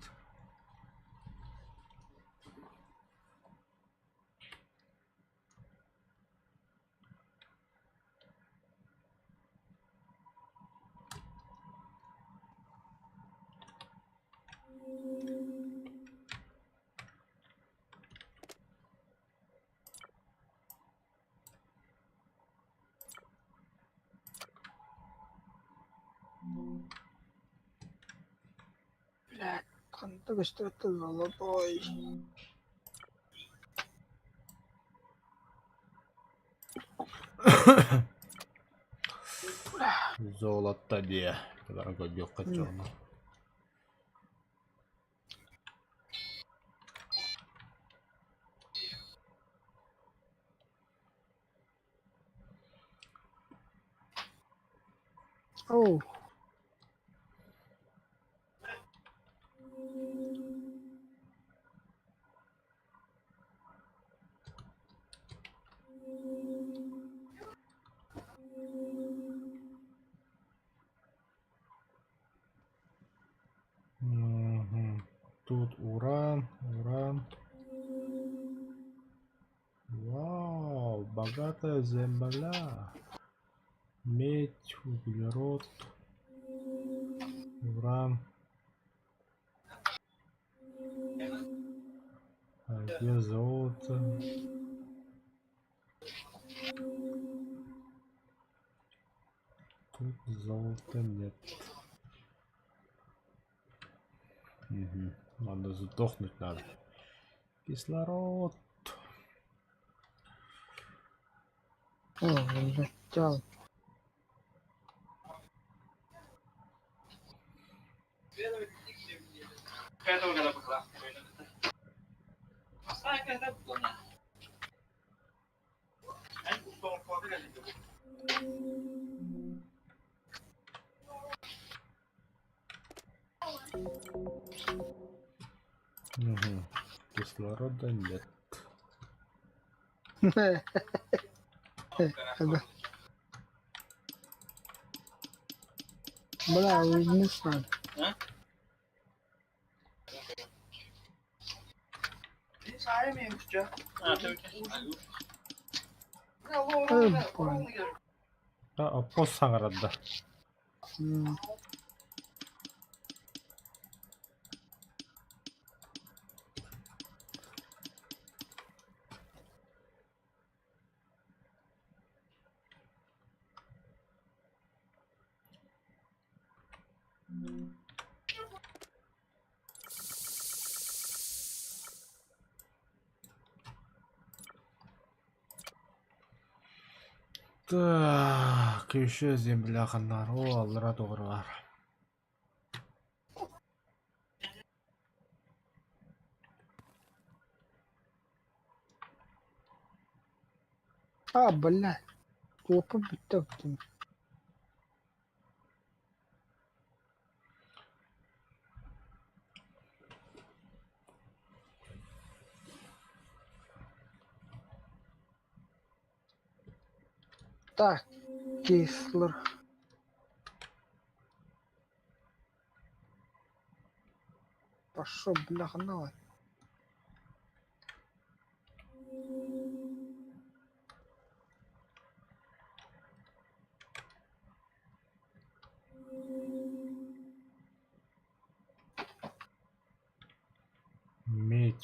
Блядь, только что это золотой. Золото де. Дорогой белка черный. Оу. Мгм. Тут уран, уран. Вау, богатая земля. Медь, углерод, уран. А где золото? Тут золота нет. Мгм. Надо сдохнуть надо. Кислород. О, он затял. Угу. Кислорода нет. Да. Бля, не знаю. Понял. Поз саңырады. Так, еще землякандар. О, аллара doğru var. А, бля. Опа, бітті. Так, кислор. Пошел, бляха, давай.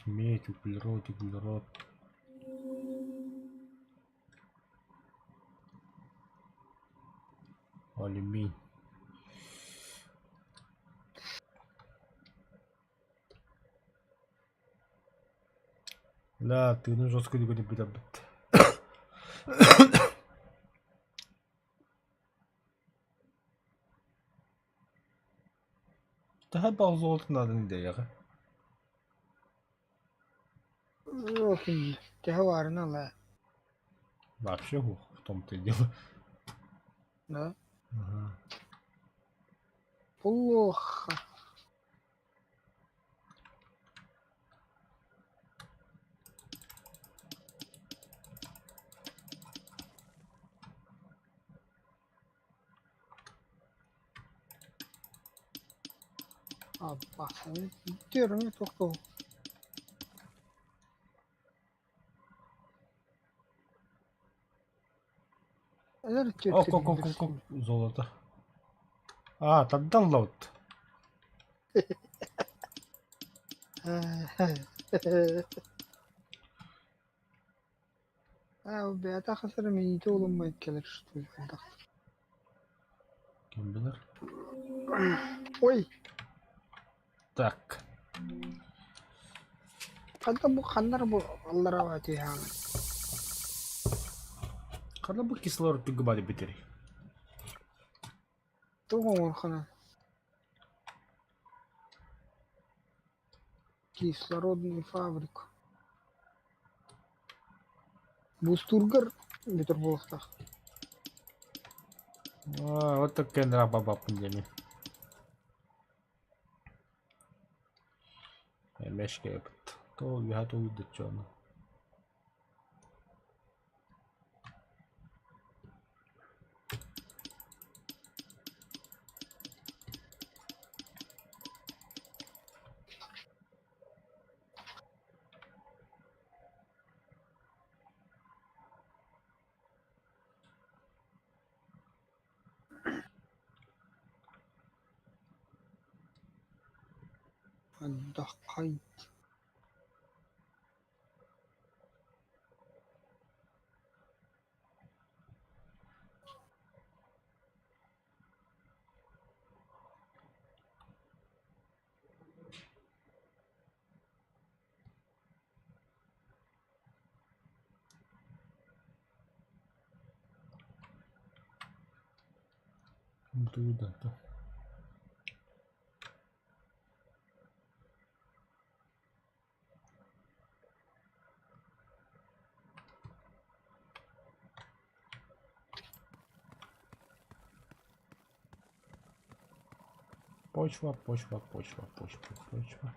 Медь, углерод. Алюминий. Да, ты ну жестко не будет. Daha bazı olduğunu da ya. Охин, тягварна, ла. Вообще в том-то и дело. Да? Ага. Плохо. Абба, терми тоқтау. Оп, золото. А, тогда лот. Бята хасар мейте olunmay kelir что ли. Kim bilir? Ой, Так. когда bu kanlar bu Allah'a vati ya. Когда бы кислород ты губали битери? Doğum khana. Кислородную фабрику. Бустургар битер болықтақ. Вот такая нраба бапындеми. Мешке yapıt. То я то uydu çonu. Отдохай. Туда. Почва, почва, почва, почва, почва.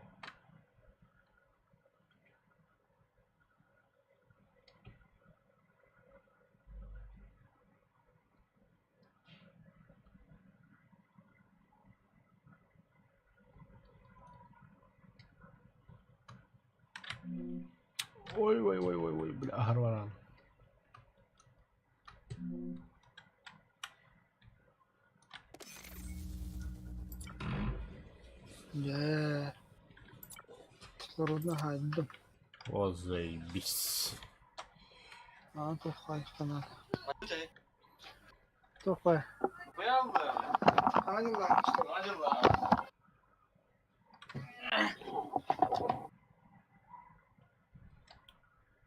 Ой, ой, ой, ой, ой, бля, гарваран. Кислородный гайд. О, заебись. Тухай канат. Тухай.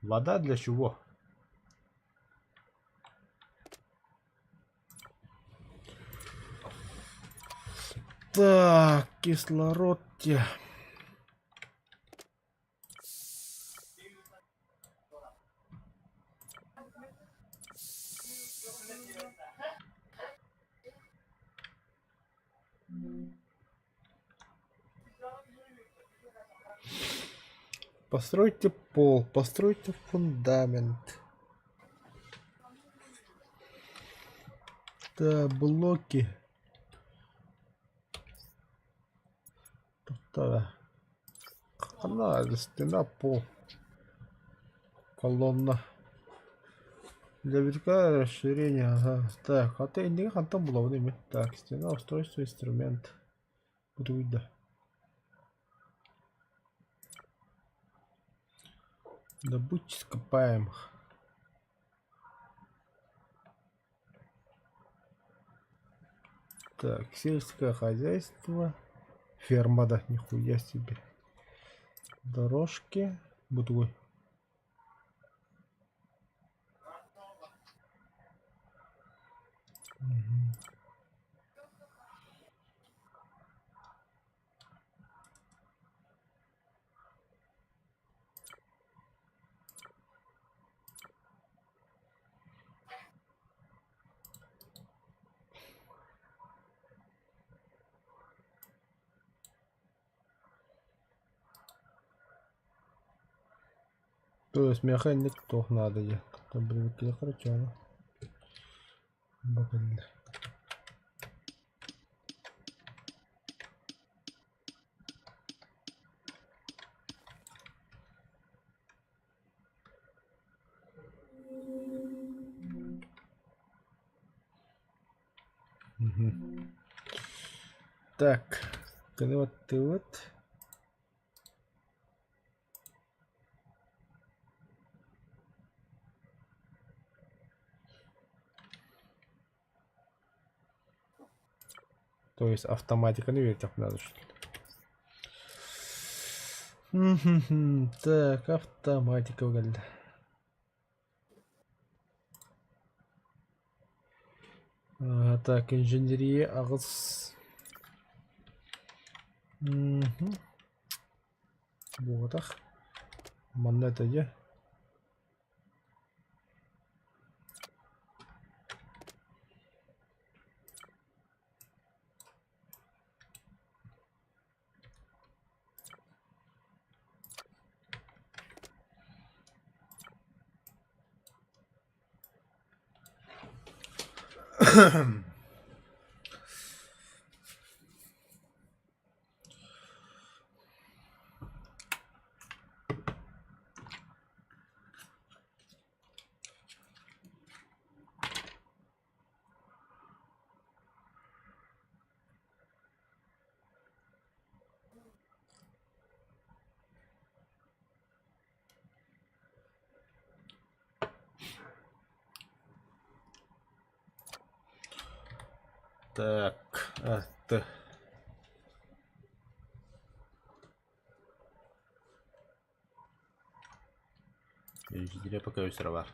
Вода для чего? Так, кислород. Постройте пол, постройте фундамент. Да, блоки. Да. Она, стена, пол. Колонна. Для витка расширения. Ага. Так, а ты не хантом было время. Так, стена, устройство, инструмент. Буду видно. Добыча ископаемых. Так, сельское хозяйство. Ферма, да, нихуя себе. Дорожки. Буду. То есть механик кто надо я. Там блин, короче. Блин. Угу. Так, ты вот. То есть автоматика не верит, надо что ли? Так, автоматика вгадали. Так, инженерия, агыс. Вот ах. Монета я. Так, это. Инженерия пока сервер.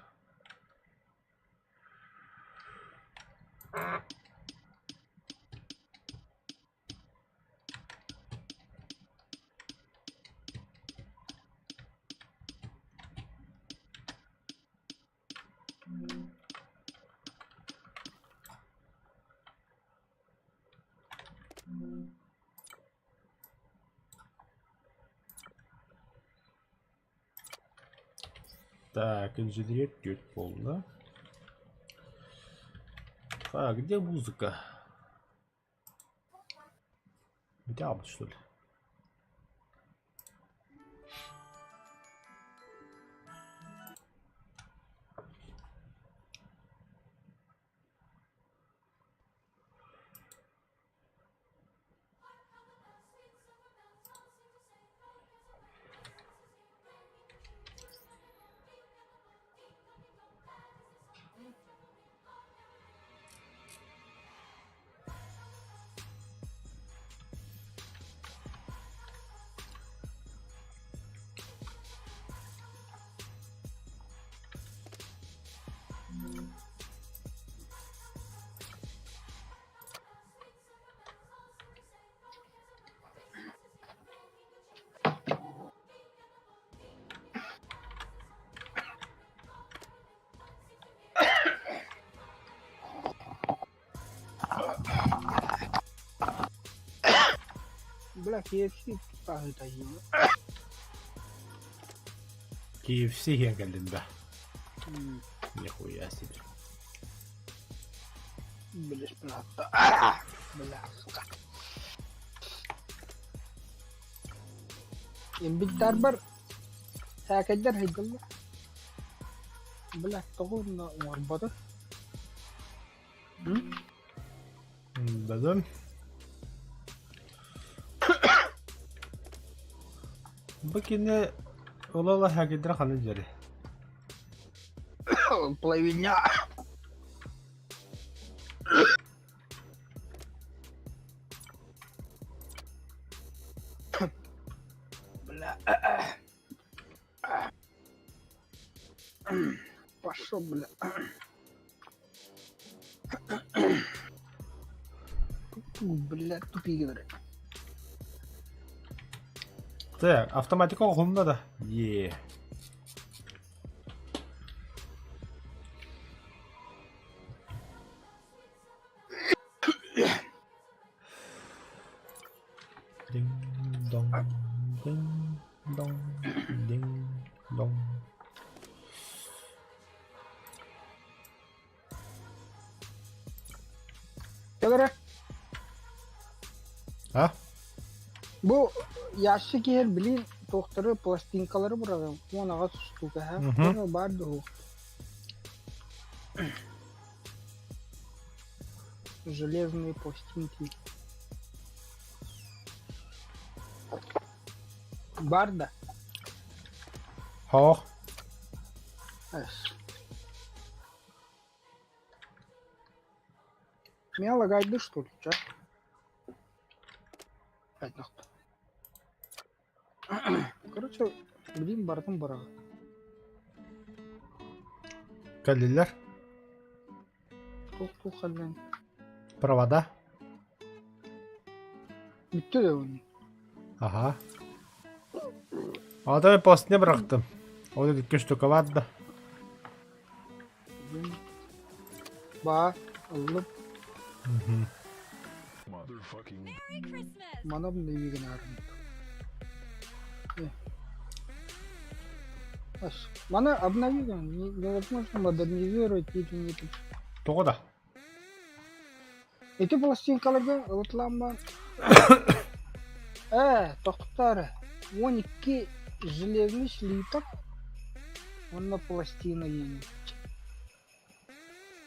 Так, инженер полно. А, где музыка? Диабл, что ли? Бля, KFC пахнет. KFC geldim be. Нихуя себе. Бесплатно. Бля, сука. Инвентарь бар. Сакадар хайдалла. Бля, тогон орбада. Dedim. Bakın ola hakikaten kanı jari. Половиня. Бля. Пошел, бля. Бля, тупик, говорит. Так, автоматика okulunda da. Yeah. Ding dong, ding dong, ding dong. Göre. Ha? Bu yaşlı ki her bilin doktoru plastinkaları bırakıyor. Ona gaz tutuyor ha. Bunu bardı o. Железные пластинки. Барда. Ha. Меня лагает, да что ли, чат? Короче, блин, бардым бара. Geldiler. Тух хален. Провода. Bitti de onu. Ага. Adamı postine bıraktım. O da dükkan штука vardı. Ba, alıp Motherfucking mana bunu iyi günahım. Mana обновили, невозможно модернизировать эти не тут. Тоғда. Эти пластинкаларга ылытланма. Тоқтары. 12 железный слиток. Он на пластину едет.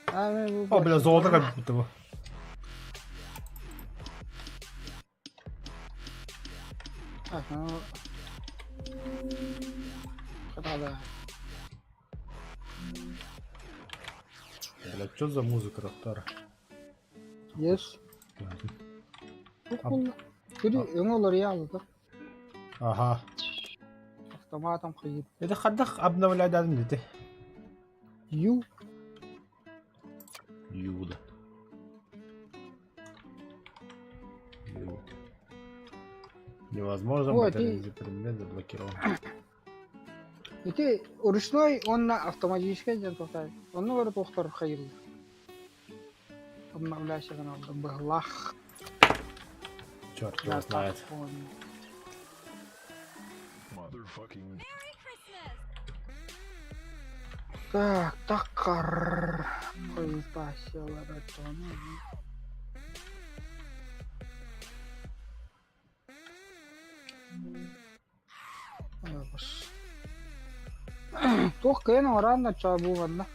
О, бля, золото как будто бы. Ага. Да. Бля, что за музыка, Рахтар? Yes. Прикольно. Кери, оңолор ялды. Ага. Автоматом қиып. Это хаддах обновляет один дети. Ю. Юда. Ю. Невозможно, Ой, модернизировать предмет заблокирован. Эти ручной, он на автоматической ден тоқтайды. Оны көрі тоқтар қиылды. Обновляйся каналда. Быглах. Черт его знает. motherfucking Так, такар. Презентациялар açalım. Ayabas. Tuh kayın oran da çabu valla.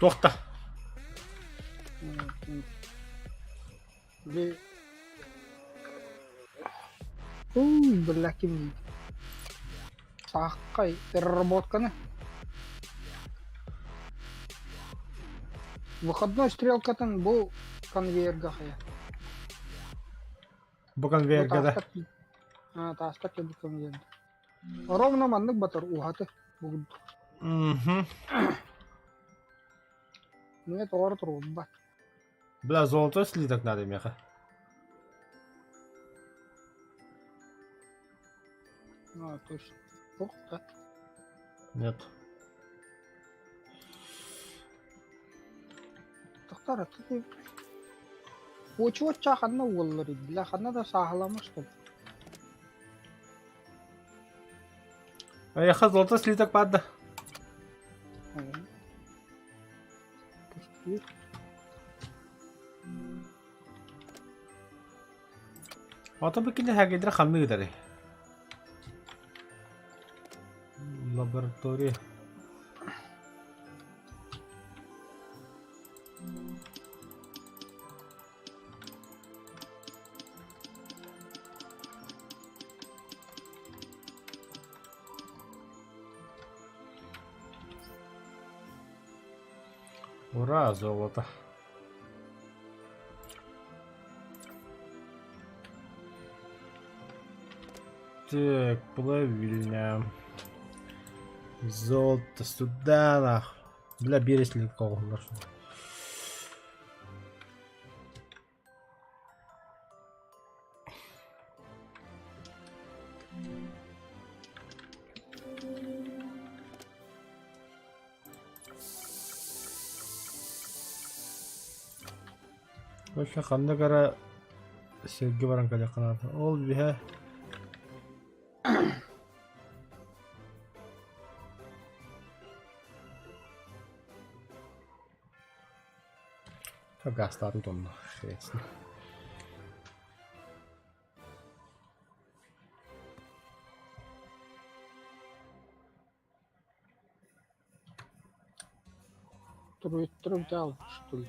To'xta. Bir Billah kim? Саққай переработканы. Выходной стрелкатын бұл конвейерға қая. Bu konveyerga Тастап еді конвейер. Ровно мандық батыр ұғаты. Мгм. Мен тоғыр тұрғым ба. Бля, золото слиток надо, меха. Точно. Жоқ, да. Нет. Тоқтар, атты. Очуат чақанна олар еді. Біля қанна да сағыламаш тұл. Аяққа золото слиток падды. Ото бикинде хагидра хамми гидare. Лаборатория. Ура, золото. Так, плавильня. Золото сюда, нах. Бля, бересли кого нашел. Вообще, ханна кара Серги баранка жақынады. Ол бе. Jag gastar ut dem sketsen. Трудал, что ли?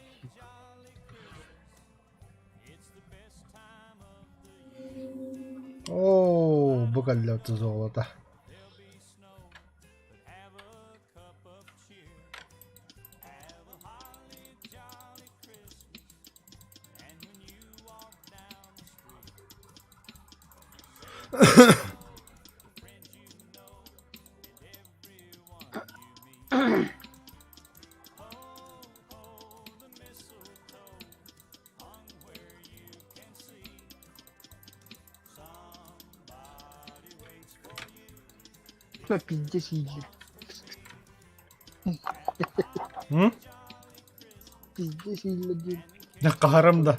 О, богатый золото. Пиздец сидели. Пиздец сидели. Ne kaharım da.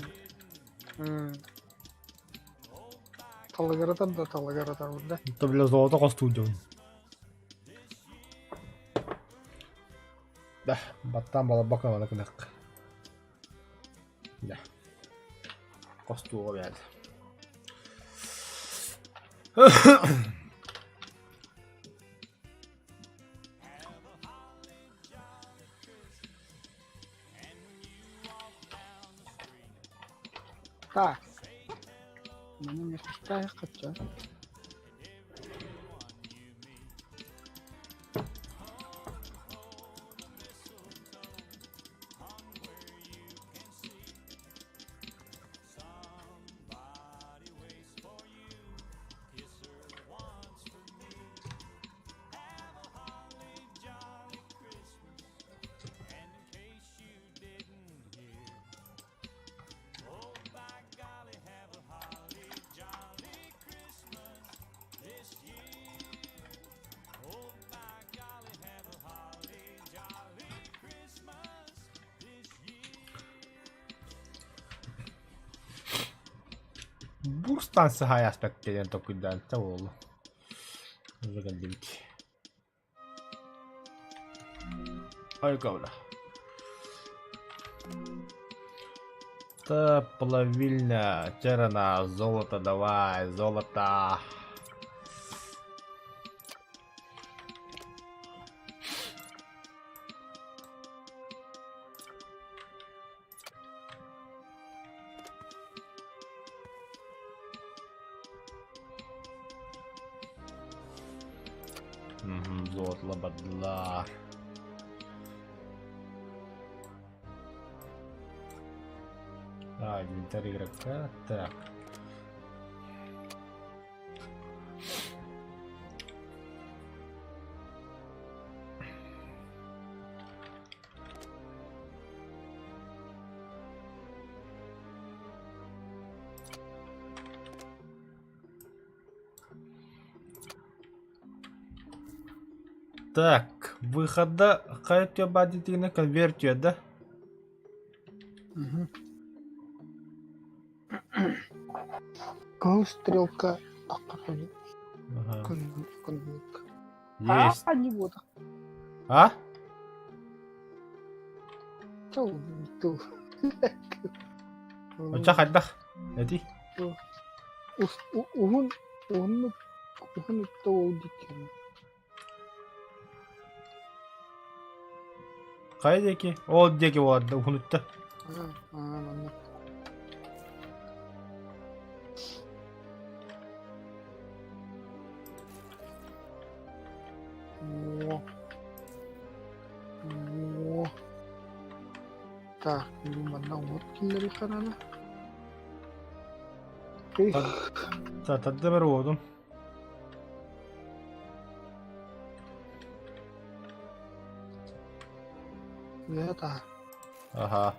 Талгаратан да талгаратан да. То бля золото костудиум. Да, баттан бала бакана кынак. Да. Костуга geldi. Так. Мене не пускає хоча. Burstansa high aspect gelen tokuydan ta oldu. Öyle geldik. Айковля. Та плавильня, черна, золото давай, золото. Золото лабадла. Инвентарь игрока. Так. Так, выхода хотя бы на конверте, да? Стрелка. Ага. Конвертка. Есть. Не вот. А? Ту. Очак айдах. Эти? Ухун тоолдик. Кайдеки? О, деки болду ухунутта. Манна. Так, манна вот киллери канана. Та таддабар болдум. Это. Ага.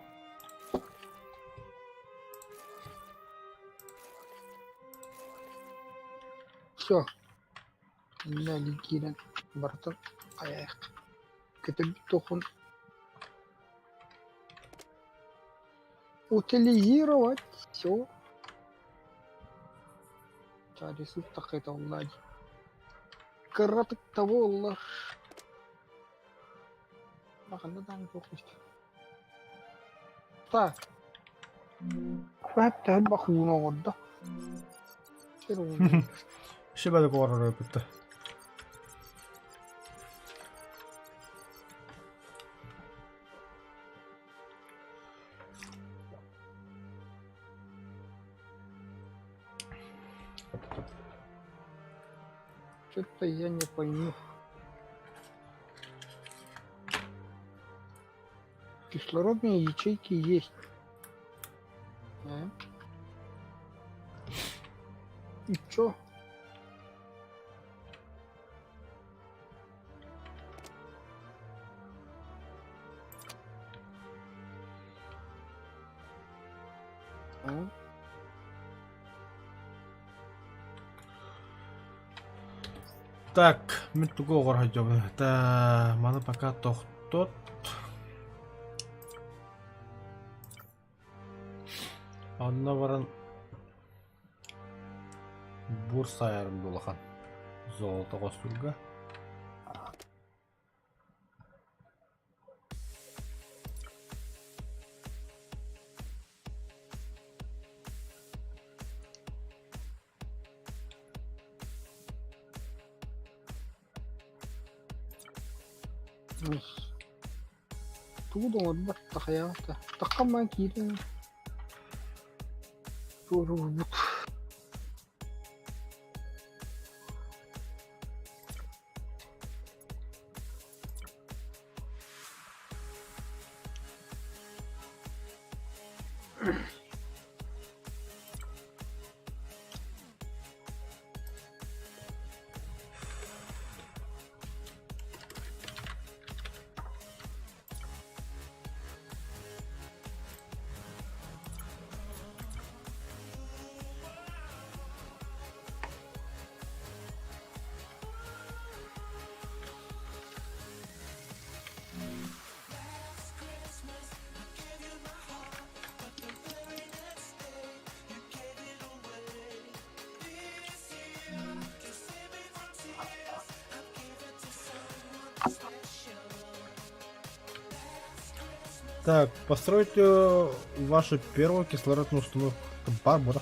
Все. Меня ликирен. Бартон. Аяк. Кетеп тохон. Утилизировать. Все. Ресурс такой-то влади. Каратык того Allah. Bakın da çok işte. Так. Hatta bakuna orada. Şibede korur öpüttü. Что-то я не пойму. Кислородные ячейки есть. И чё? Так, мен тугу корхойжоб. Та, маны пока тохтот. Анна баран бурса айрым булахан. Золото костурга. Tudo вот баттахаята. Такама кирин. Турубут. Так, постройте вашу первую кислородную установку. Барбара.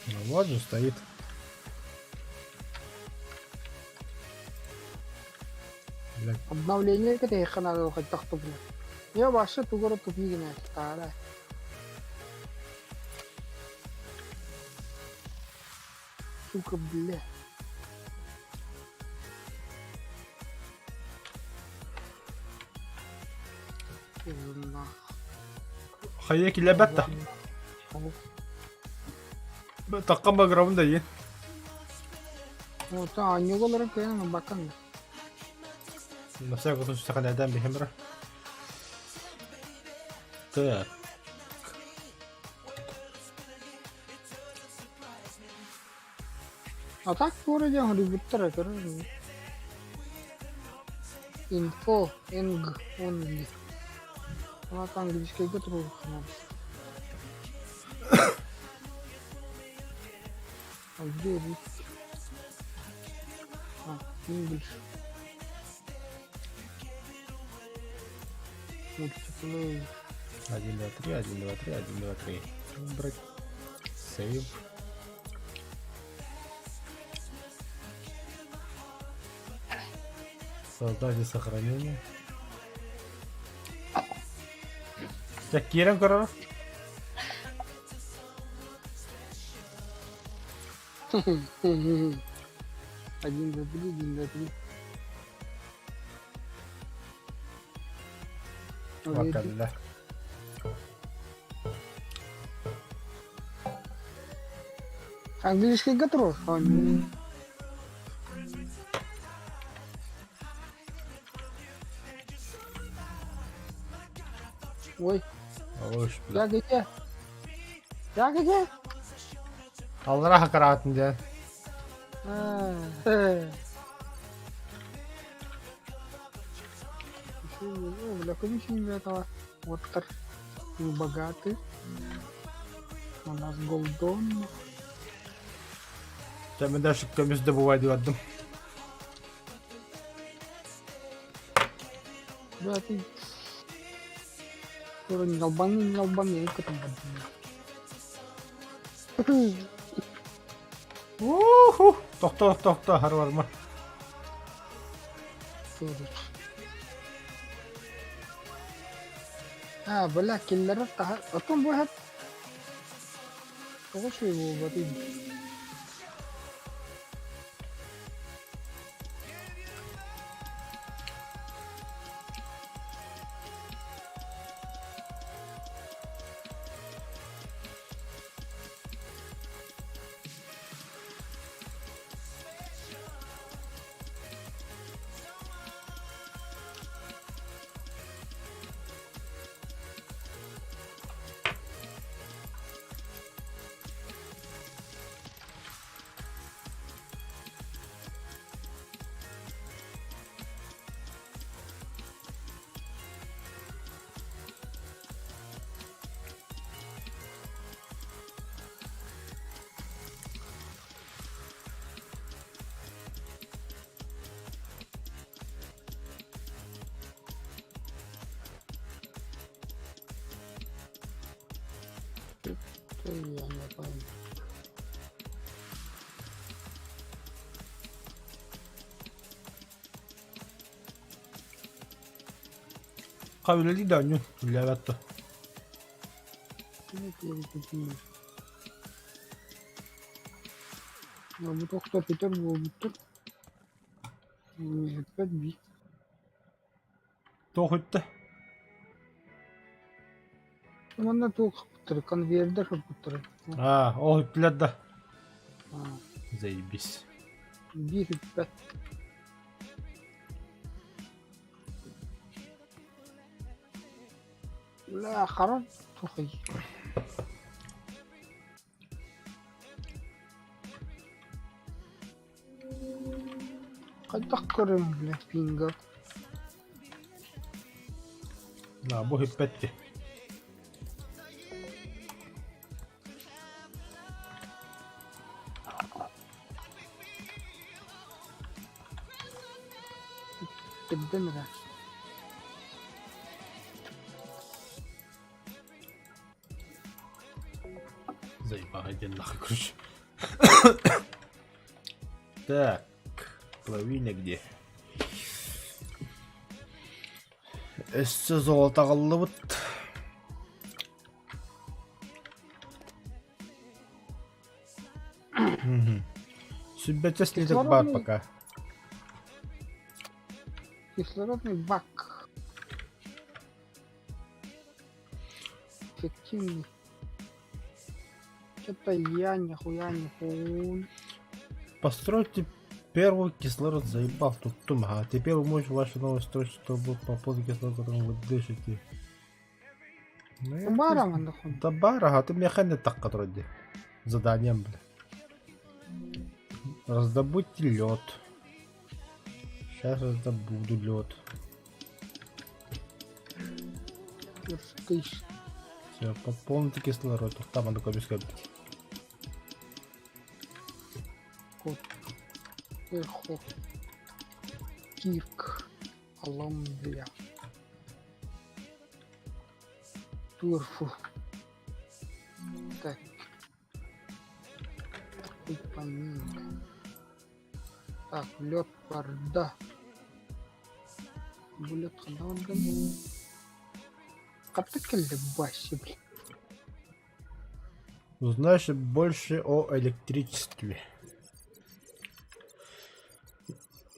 Ну вот же стоит. Блядь. Обновление какие надо хоть так-то, блядь. Я вообще тугоро тупик, старая. Сука, бля. Hayaki lebetta. Takkan background da yin. Вот, а не голора кена бакан. На всякий случай сахар адам бихемра. Так. А так вроде он ребутера, короче. Info, eng, only. Она там английский готов. А где русский? А, English. Multiplayer. 1, 2, 3, 1, 2, 3, 1, 2, 3. Брать. Сейв. Создать и сохранение. Так, Кирен, короче. Один, два, три, один, два, три. Вакалла. Английский готов. Ой, Ой, я где? Я где? Аллара хакаратын ден. Бля, конечно, этого. Вот так. Мы богаты. У нас голдон. Sen ben de şu kömüzü de bu vardım. Бля, ты... Скоро не долбани, как там Уху. Tohta har var mı? бля, киллеров тахар. Потом будет. Хорошо его убить. Я не пойму. Kabileli de anlıyor. Levetto. Bu doktor Peter bu bitti. Опять би. Tohutta. Мана тук bitti. Конвейердер bitti. Ha, o hüppiler de. Ha. Zeybis. Bir hüppet. لا خرج تخي قد تقرر الفينجر Na bu hüppetti. Заебал, иди нахуй, короче. Так, половина где? Эссе золото қалды бұд. Сүббәтче слиток бар пока. Кислородный бак. Эффективный. Что-то я нихуя не помню. Постройте первый кислород, заебал тут тума. А теперь вы можете ваши новые строчки, чтобы по поводу кислорода, которым вы дышите. Бара мандахун. Да бара, а ты мне хрен так, который заданием, бля. Раздобудьте лед. Сейчас раздобуду лед. Все, пополните кислород. Там надо кое-что бить. Кот. Эхо. Кирк. Аламбля. Турфу. Так. Упомин. Так, лед порда. Булет ханаган. Катакелли баси, блин. Узнаешь больше о электричестве.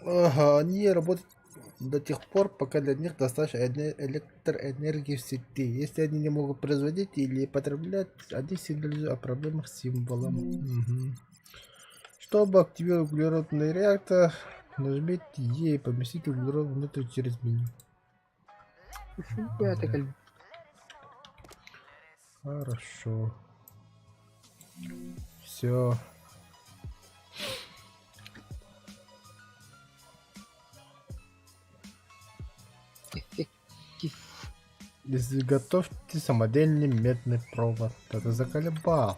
Ага, они работают до тех пор, пока для них достаточно электроэнергии в сети. Если они не могут производить или потреблять, они сигнализируют о проблемах с символом. Угу. Чтобы активировать углеродный реактор, нажмите Е и поместите углерод внутрь через меню. Хорошо. Все. Изготовьте самодельный медный провод. Это заколебал.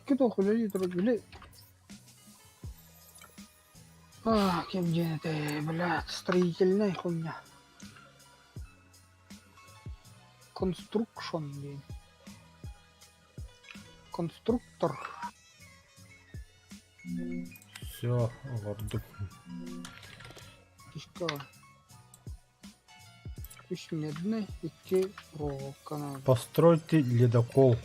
كده خلالي ترجلي كيف جيت بلاد строительная хуйня конструкшн конструктор Все, вот. Кишка. Киш медный, идти проволока. Постройте ледокол.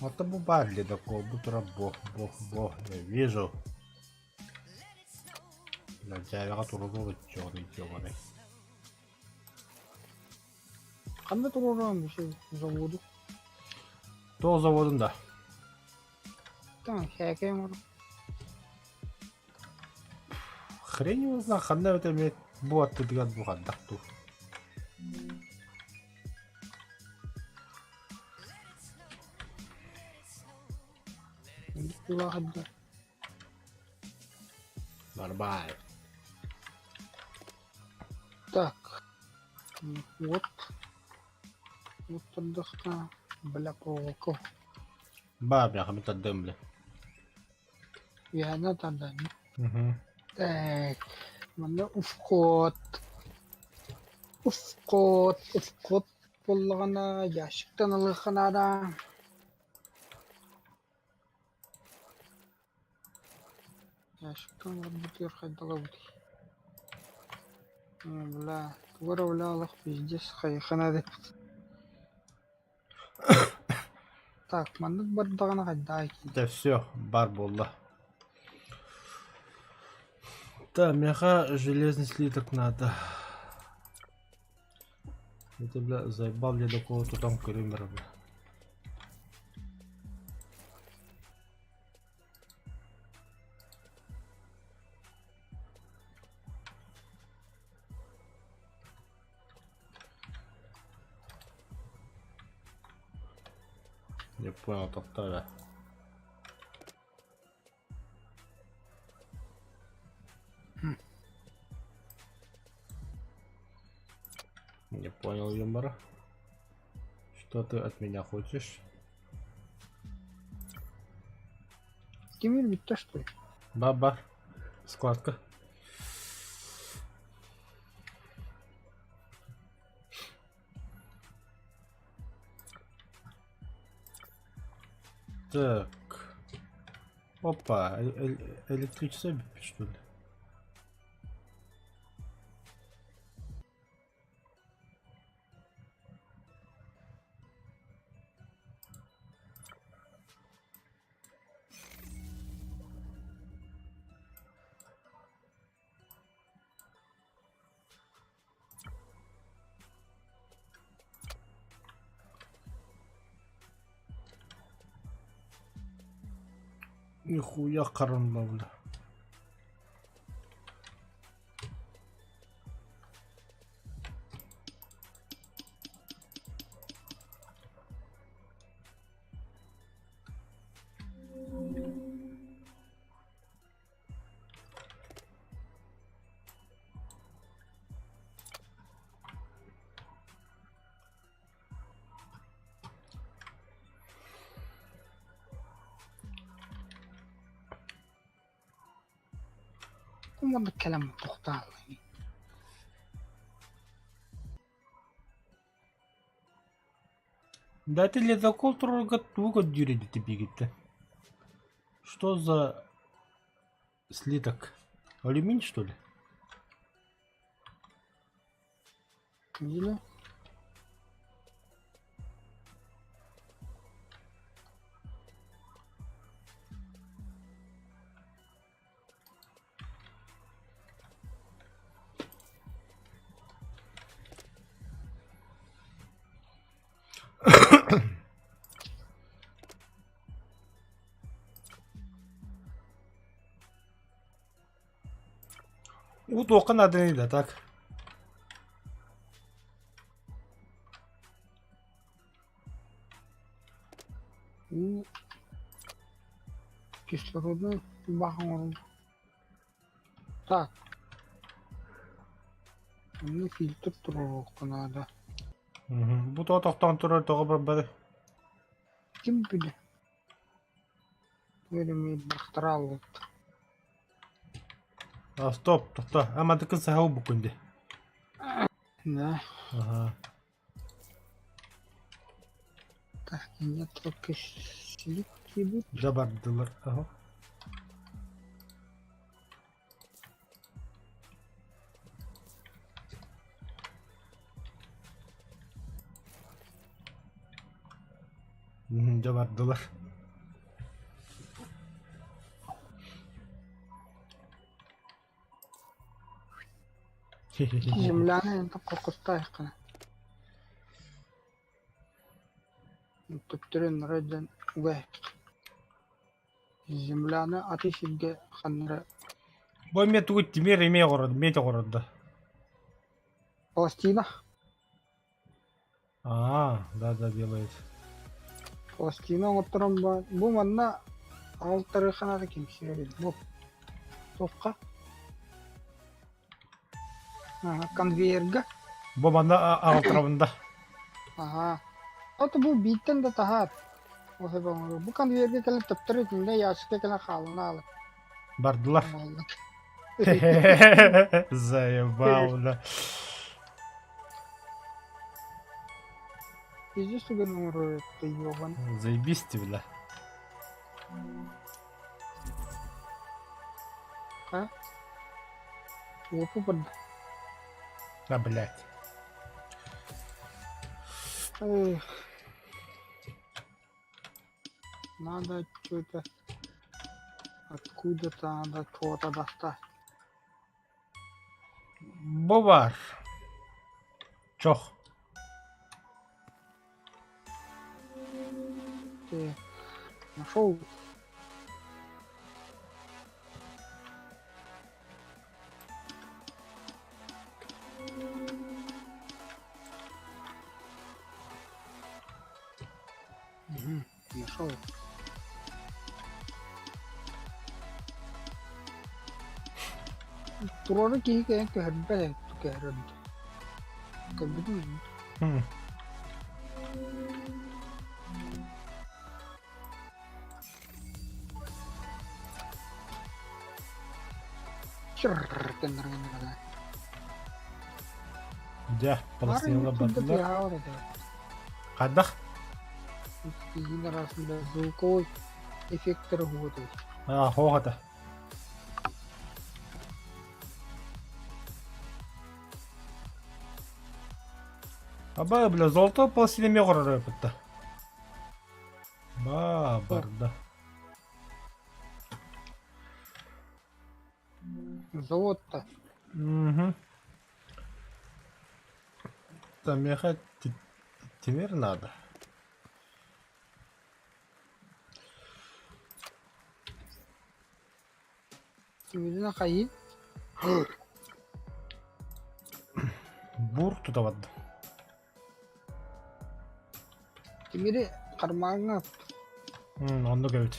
Это буба ледокол, бутера бог, я вижу. На тебя турбо черный. Қандай турурам еще заводу? То заводында. Там хакер. Хрен его знает, қандай өте болады деген бұған дақту. Ладно. Нормально. Так. Вот отдохна. Бля, проволока. Бабля, хамит отдем, бля. Я на тогда. Угу. Так. Мана вход. Вход. Полгана ящиктан алгана. Ящиктан бутер хайдалабди. Бля, вырвала лах пиздец хайхана. Так, мандык бардагана кайдай. Да все, бар болды. Да, меха железный слиток надо. Это, бля, заебал ледокол-то там кремер, бля. Не понял, топтали. Не понял юмора. Что ты от меня хочешь? Кемир битте, что ли? Баба. Складка. Так. Опа, электричество бит, что ли? Нихуя каранбавля. هم هذا الكلام تختار يعني. Да это ледокол Тургатуга дюрили тебе где-то. Что за слиток? Алюминий, что ли? Или Вот окна надо не да так. кислородный бахом. Так. Мне фильтр трогка надо. Bu to'xtan turar to'g'ri bir. Kim bilir? Böyle бахтырал. А стоп, то'xta. Hammadiki sahov bu kunda. Да. Ага. Так, нет только слитки будут. Жабардылар. Ага. Жабардылар. Земляная это кокостайка. Топтерен радан угай. Земляна атишиге ханра. Бой мен түгітті мен реме құрады, мен де құрады. Пластина. Да, делает. Пластина отырам ба. Бу манна алтыры ханада кемшіреді. Бу. Топқа. Конвейерге. Бұл манда ағыл тарабында. Ага. Аты бу биттен да тахат. Осы баңыры. Бу конвейерге келі топтыр етінде яшыққа келі қалына алып. Бардылар. Заебал, да. Изи суга номер это ёбан. Заебись ты, бля. А? Опу под. А, блядь. Эх. Надо что-то откуда-то надо что-то достать. Бовар. Чох. Ты нашел? Нашел. Турары киһи кэйэн көһөрбэ кэһөрөндө. Көбүдүн. Чырррр тендерген. Да, Палестинада Тут бардылар. я вот это. Қайдақ? Кейін арасында звуковой эффекттер вот. Хоғады. Аба, бля, золото Палестинеме құрар өпітті. Барды. Завод-то. Угу. Там ехать теперь надо. Сегодня қайын. Бур тұтавады. Темире қармағыңа. Онды көбіт.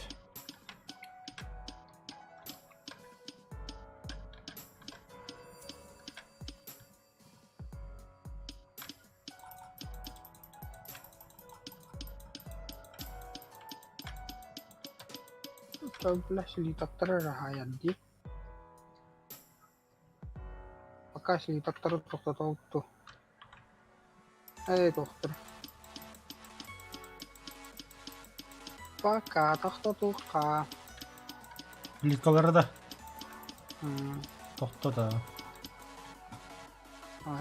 Coba helikopter rahayanti. Пока helikopter to'xtatib. Ey doktor. Пока to'xtatuvqa. Плиткалары да тоқтады.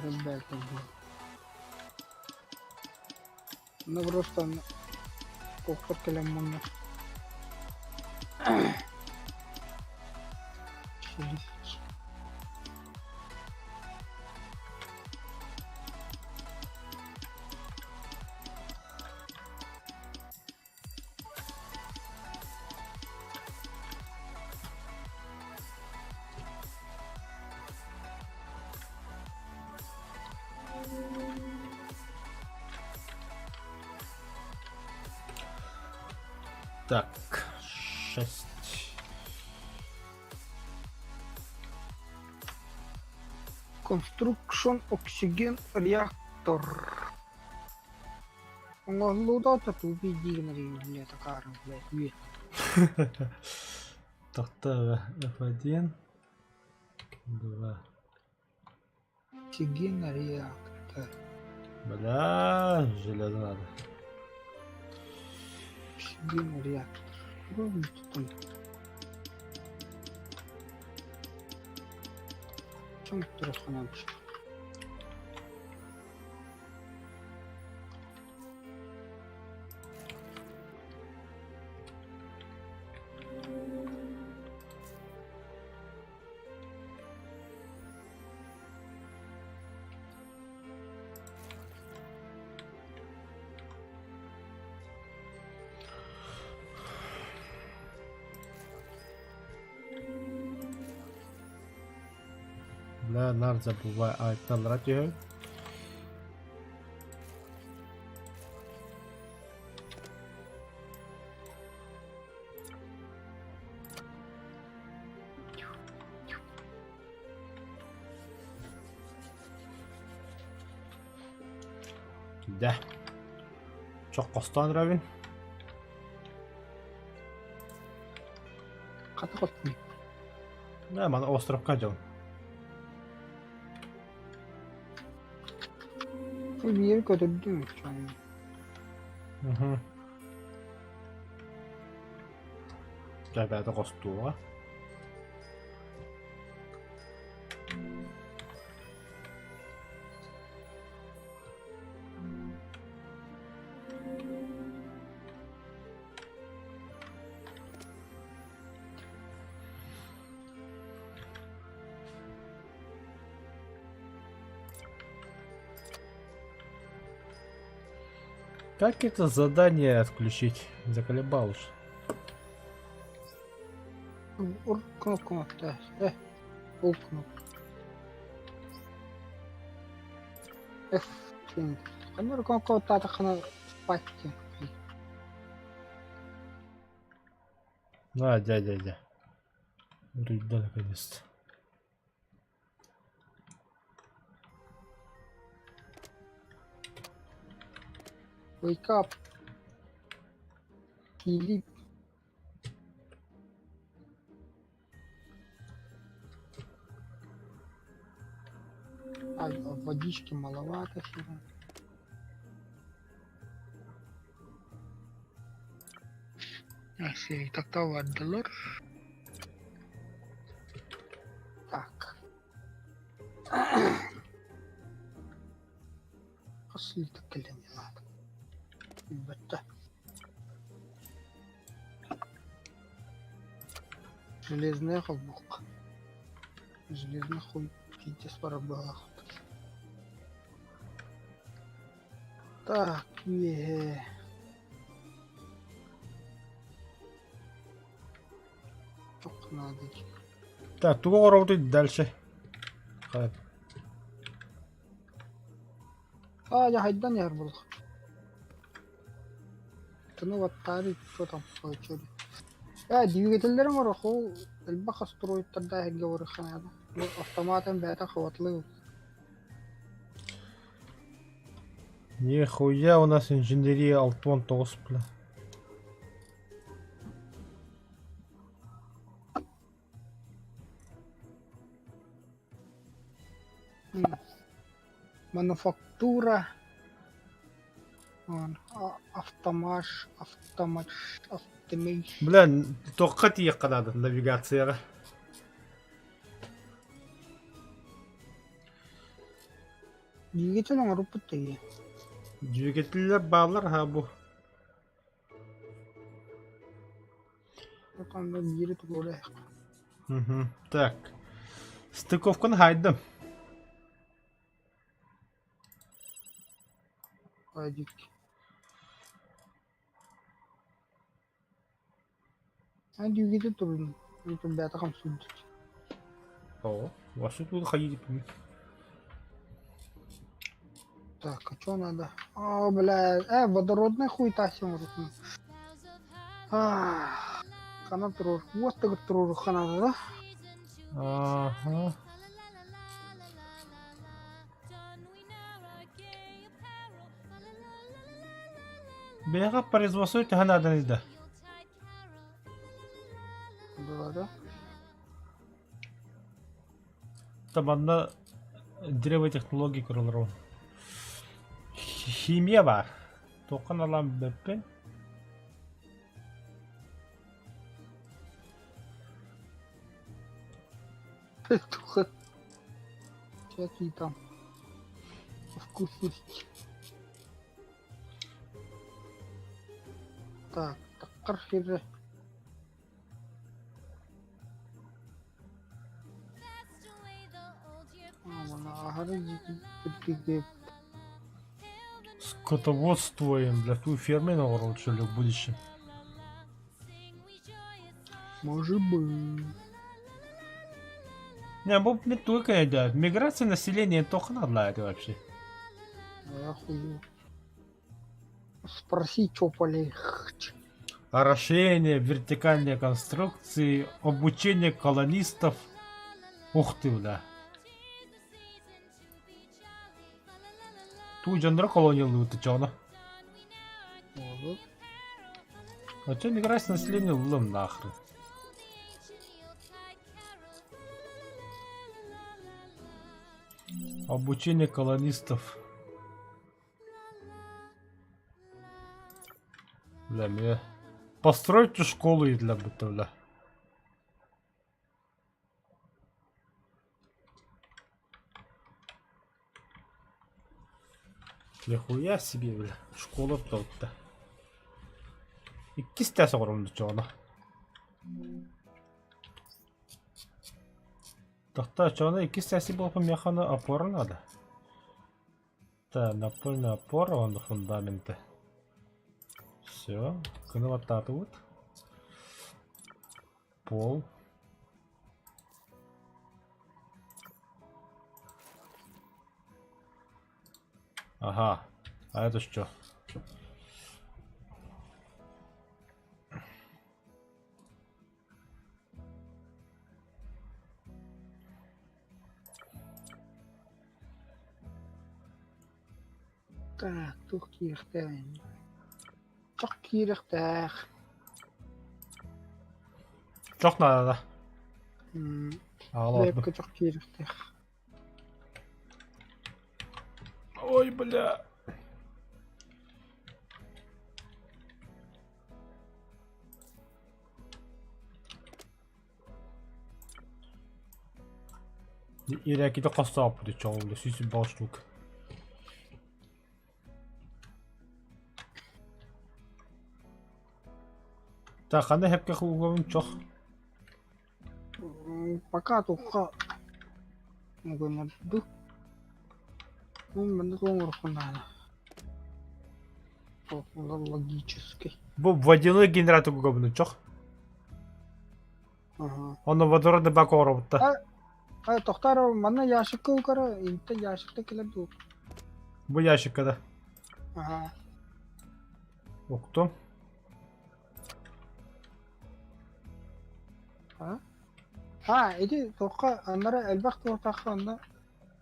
Ребята. Ну просто тоқтап келем мұны. Так, 6. Construction oxygen reactor. Оңғалуда тату бейдігінері біле тақарын біле. Тоқтағы F1. 2. Oxygen reactor. Бля, железо надо. Oxygen reactor. Ровно tutun. Чем тұрып қанамыз? Бля, надо забывать. А, это на радио. Да. Çok kostan Ravin. Қаты қоттың. Ne, bana островка жол. Bir yeri götürdüm. Угу. Ребята, костуга. Как это задание отключить? Заколебал уж. Ur knopka da. O knopka. F. Камера кнопка тахана спать. А, дядя. Рыда наконец-то. Wake up. Sleep. А водички маловато сюда. Если так-то $1. Так. После-то не надо. Ребята. Железная холбука. Железный хуй. Видите, с барабанах. Так, Только надо. Так, туго работать дальше. Хай. Я хайдан яр был. Ну вот тарик, что там получили. Двигательлерин var хол элбаха строиттарда херге вырыханада. Бу автоматын бәта хватлы. Нихуя у нас инженерия 619 бля. Мануфактура. Автомаш. Бля, тоққа тиекка надо навигацияға. Двигатель рупыты. Двигателлер барлар ха бу. Там бири тугуре. Так. Стыковканы хайдым. Адик. Двигатель турин. Это бәта хамсуд. О, вашу тут ходить. Так, а что надо? Бля, водородный хуй тасим. Канат трур. Вот так трур хана, да? Ага. Бега производствуете надо ли да? Да. Там одна деревая технология kurulur. Химия бар. Тоқын алам беппен. Туха. Всякие там вкусности. Так, кархире. Скотоводствуем для твоей фермы на урочили в будущем. Может быть. Не, боб не только это. Миграция населения только надо это вообще. Я хуй. Спроси, что полегче. Орошение, вертикальные конструкции, обучение колонистов. Ух ты, да. Тут жанр колониялы утычана. А что миграция населения лым нахрен? Обучение колонистов. Бля, мне постройте школу для бытовля. Нихуя себе, бля. Школа тут-то. И кистя согром чона. Тахта чона и кистя себе было помехана опора надо. Да, напольная опора он на фундаменте. Все, конватат вот. Пол. Ага, а это что? Так, тут киртен. Toch kierig. Çok надо, да? Лепка Ладно. toch kierig. Ой, бля. Il a quitté Costa pour des gens, le suis une bonne штука. Так, хана хепке хугавын чох. Пока только могу найду. Мне тоже надо. Логически. Бу водяной генератор хугавын чох. Ага. Он водородный бак ороботта. Тохтар, мана яшыкка укара, инте яшыкта келеду. Бу ящикада. Ага. Октом. Иди тоққа анара әлбақ тортаққа анда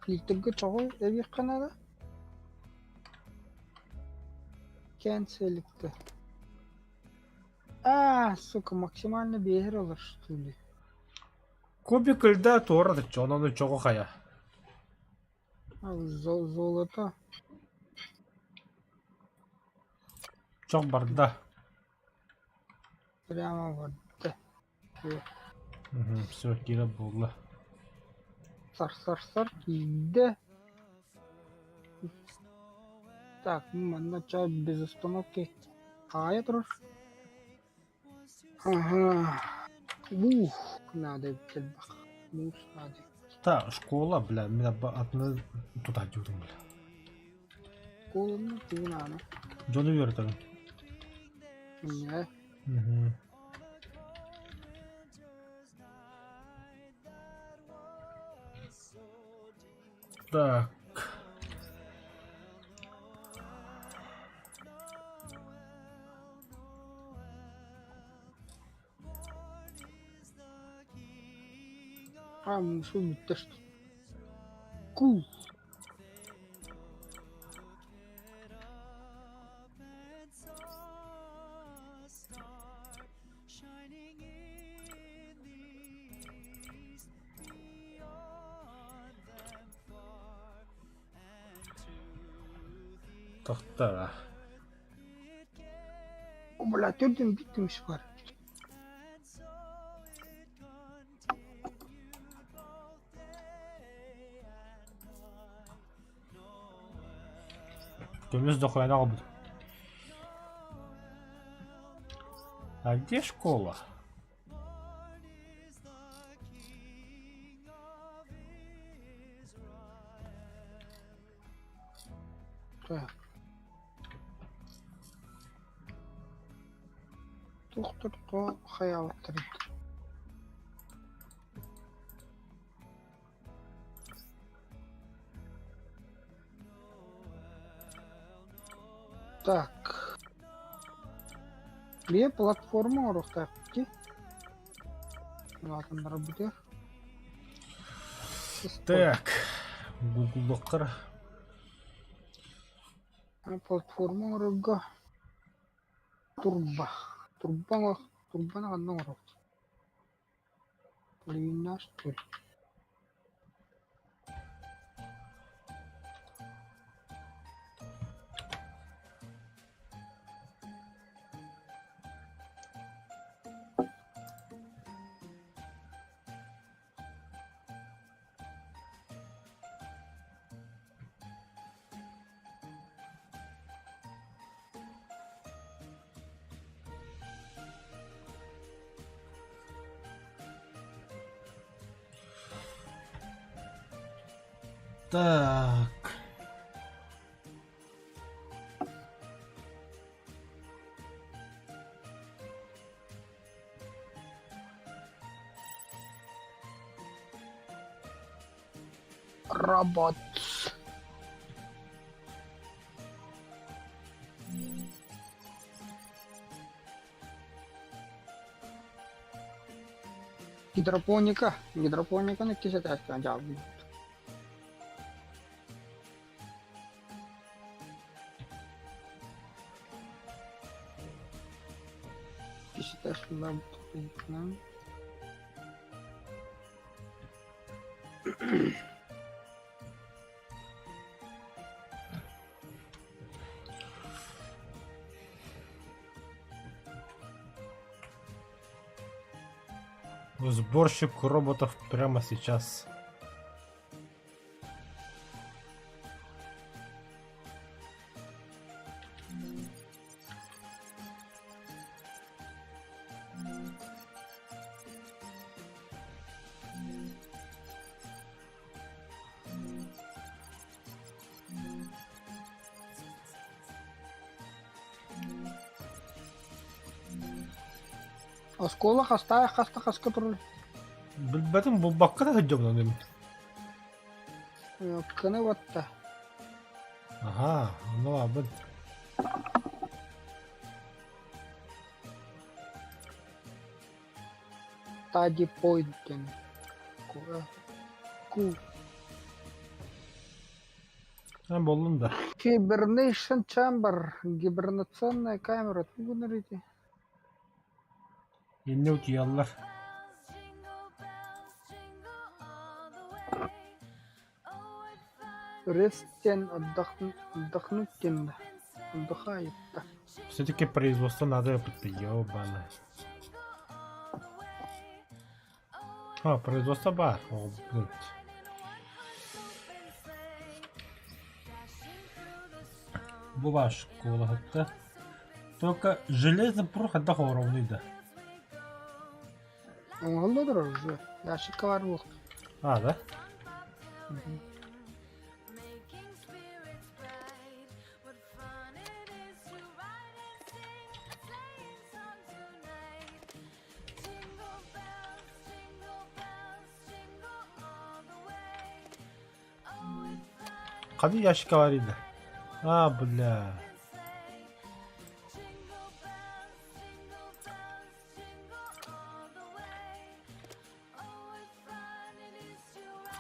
кликтірге чоғой әбек қанада. Кәнселікті. Сука, максимально бейір олар, что ли. Кубик льда тоже, ты чё, он чего хая? Золото. Чок барда. Прямо вот. Все, кира булла. Сар, иди. Так, начать без остановки. Я трош. Ага. Надо бах. Надо. Та, школа, бля, меня отны туда дюрим, бля. Школа, ты надо. Джону вертом. Не. Так. Мушу бітті що. Ку. Тохта. Бля, төрден бітіміш бар. Көмес дохуя на обуд. А где школа? Так. Доктор хаял трит. Так. Где платформа урухтак? Ладно, на работе. Так. Google Docker. Платформа уруга. Турбана одна урухт. Лина что ли? Так. Робот. Гидропоника на кисетах надел. Кисетах ламп. Сборщик роботов прямо сейчас. Оскола хаста хаска туру. Bilmedim bu bakka da hıcam lan demin. Кыны ватта. Aha, onu var ben. Тади пойден. Ку. Ben buldum da. Hibernation Chamber. Гибернационная камера. Тугунарите. Yeni uçuyorlar. Рестен отдохнуть тем. Отдыхает. Все-таки производство надо ёбаное. А, производство бар. О, блин. Была школа это. Только железо просто до уровня, да. Оңғылдыр уже. Яшыққа бар бұл. А, да? Қандай ящикка бар еді? А, бля.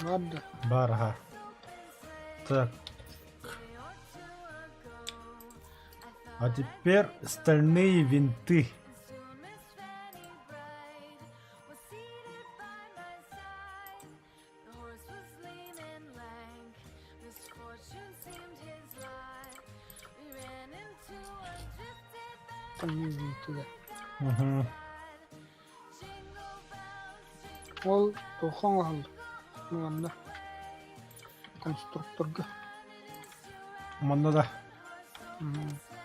Ладно. Бар, ага. Так. А теперь стальные винты. Там не видно туда. Угу. Ол тоқаң алды. Мында. Конструкторға. Мында да.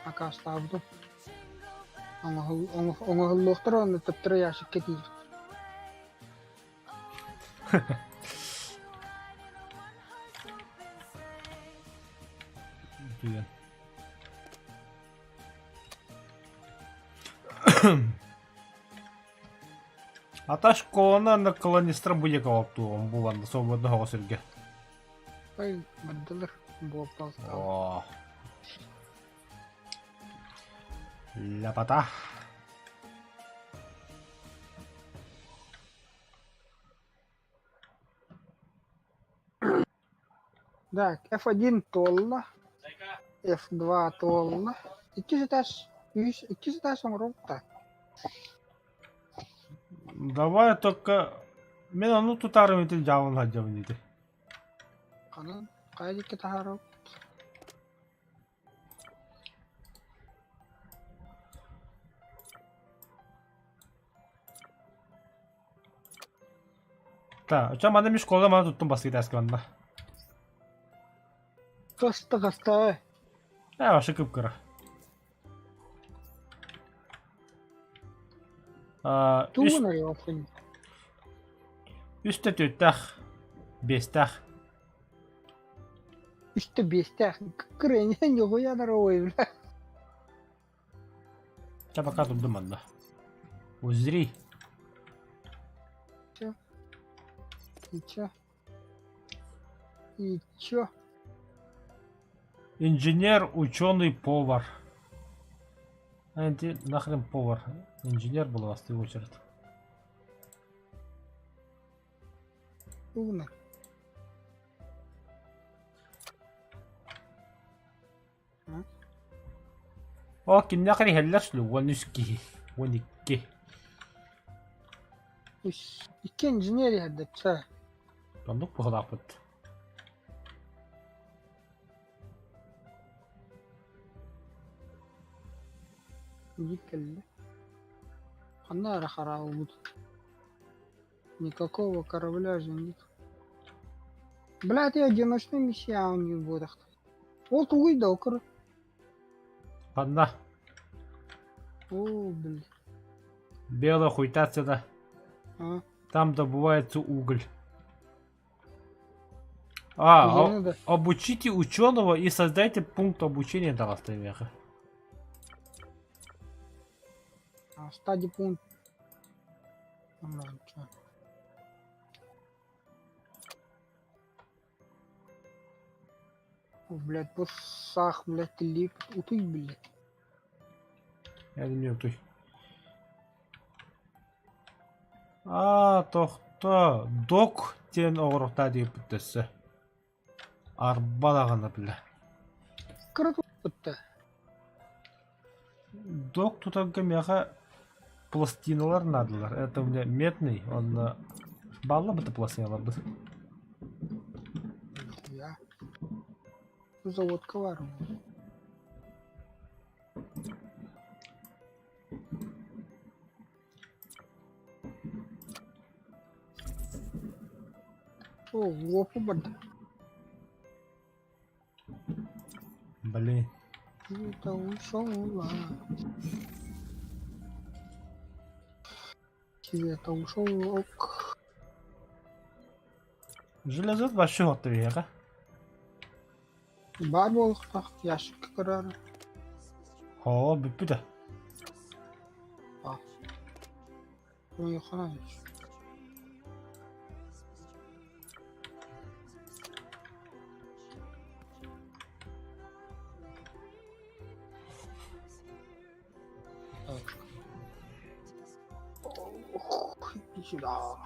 Ака ставды. Оңғылдықтыр оны тіптірі яшық кетейді. Güzel. Ата школаны на колонистр буде калапту, он был анда свободного сырге. Ай, маддалар. Бұл палта. О. Ляпота. Так, F1 толла. F2 толла. İki taş оңырылықта. Давай только... Мен ану тутарым етел жауын хаджабын дейді. Қанын, қайды ке тахарып. Та, оча мана мен школда мана туттум басты әскі банда. Қасты. Ашы кіп кіра. Туғынар еуқын. Үсті төттәқ, бестәқ. Үсті бестәқ. Кіренен еғой янар ойым. Чапақа тұрдым анда. Узри. И чё? Инженер, ученый, повар. А ты нахрен повар? Инженер был у вас, ты очередь. Туғынар. О, ким нахрен хеллершлю, ванюски, ваникки. İki inженер ядда, ча. Пандук похудак быт. Дикелі. Қанда ара қарауы бұд. Никакого корабля же нет. Блядь, я одиночный миссия, а он не будет. Вот уйда, окр. Ладно, О, блядь. белая хуйта отсюда. А, Там добывается уголь. Елена, да. Обучите ученого и создайте пункт обучения до века. Стадий пункт. Ладно, чё. О, блядь, посах, блядь, ты лип. Уты, блядь. Я не той. Тоқта. Док тен оғырықта деп біттесі. Арбалағаны білі. Крату бітті. Док тұтанға меға пластиналар надылар. Это у меня медный. Он балла біті пластиналар біз. Я. Заводка var mı? О, лопу барды. Блин. Это ушел, это ушел, ок. Железот вообще отты веға. Бар болықтақ, яшыққа кірары. О, бүппіді. Ой, қанайш. Ох, иди сюда.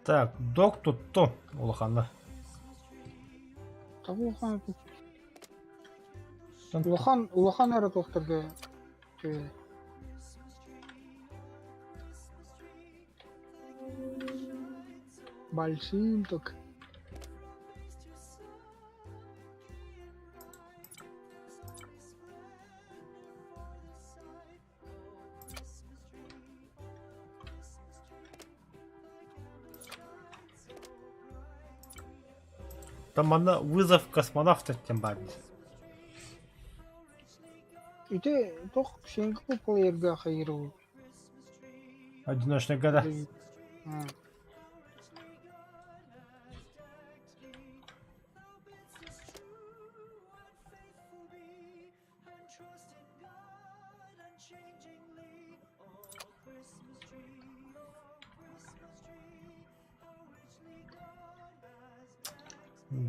Так, док тұтты Улаханды. Так Улахан әрі тоқтырды. Большим ток. Там она вызов космонавта тем бәрін. Үте тоқ шеңгі көпіл ерге қайыры ол. Одиночный года.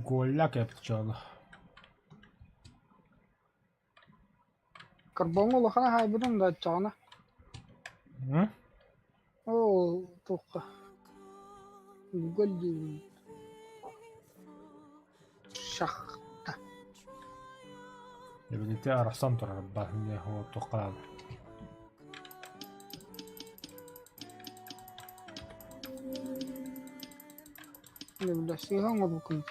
Голяк я пчел. Карбон Улахан хайбырын да чағына. О, тоққа. Гүгіл дейін. Шақта. Я бы не те арасан тұрар бар. Не о тоқалады. Лебда сиған ол бүкін.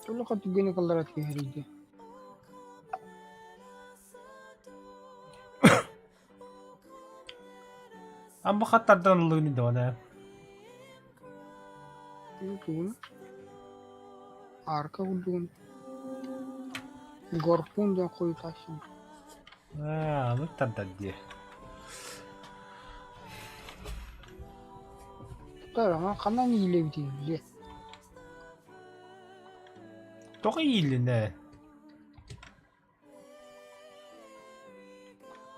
Тулы қатты гені қалдарат кехерейді. Amma xatlardan ılığını da ona. Tuğun. Arka vurduğun. Gorpun da koyu taşın. Lıktan diye. Tutar ama kanan iyile bitiyor. Çok iyi ne?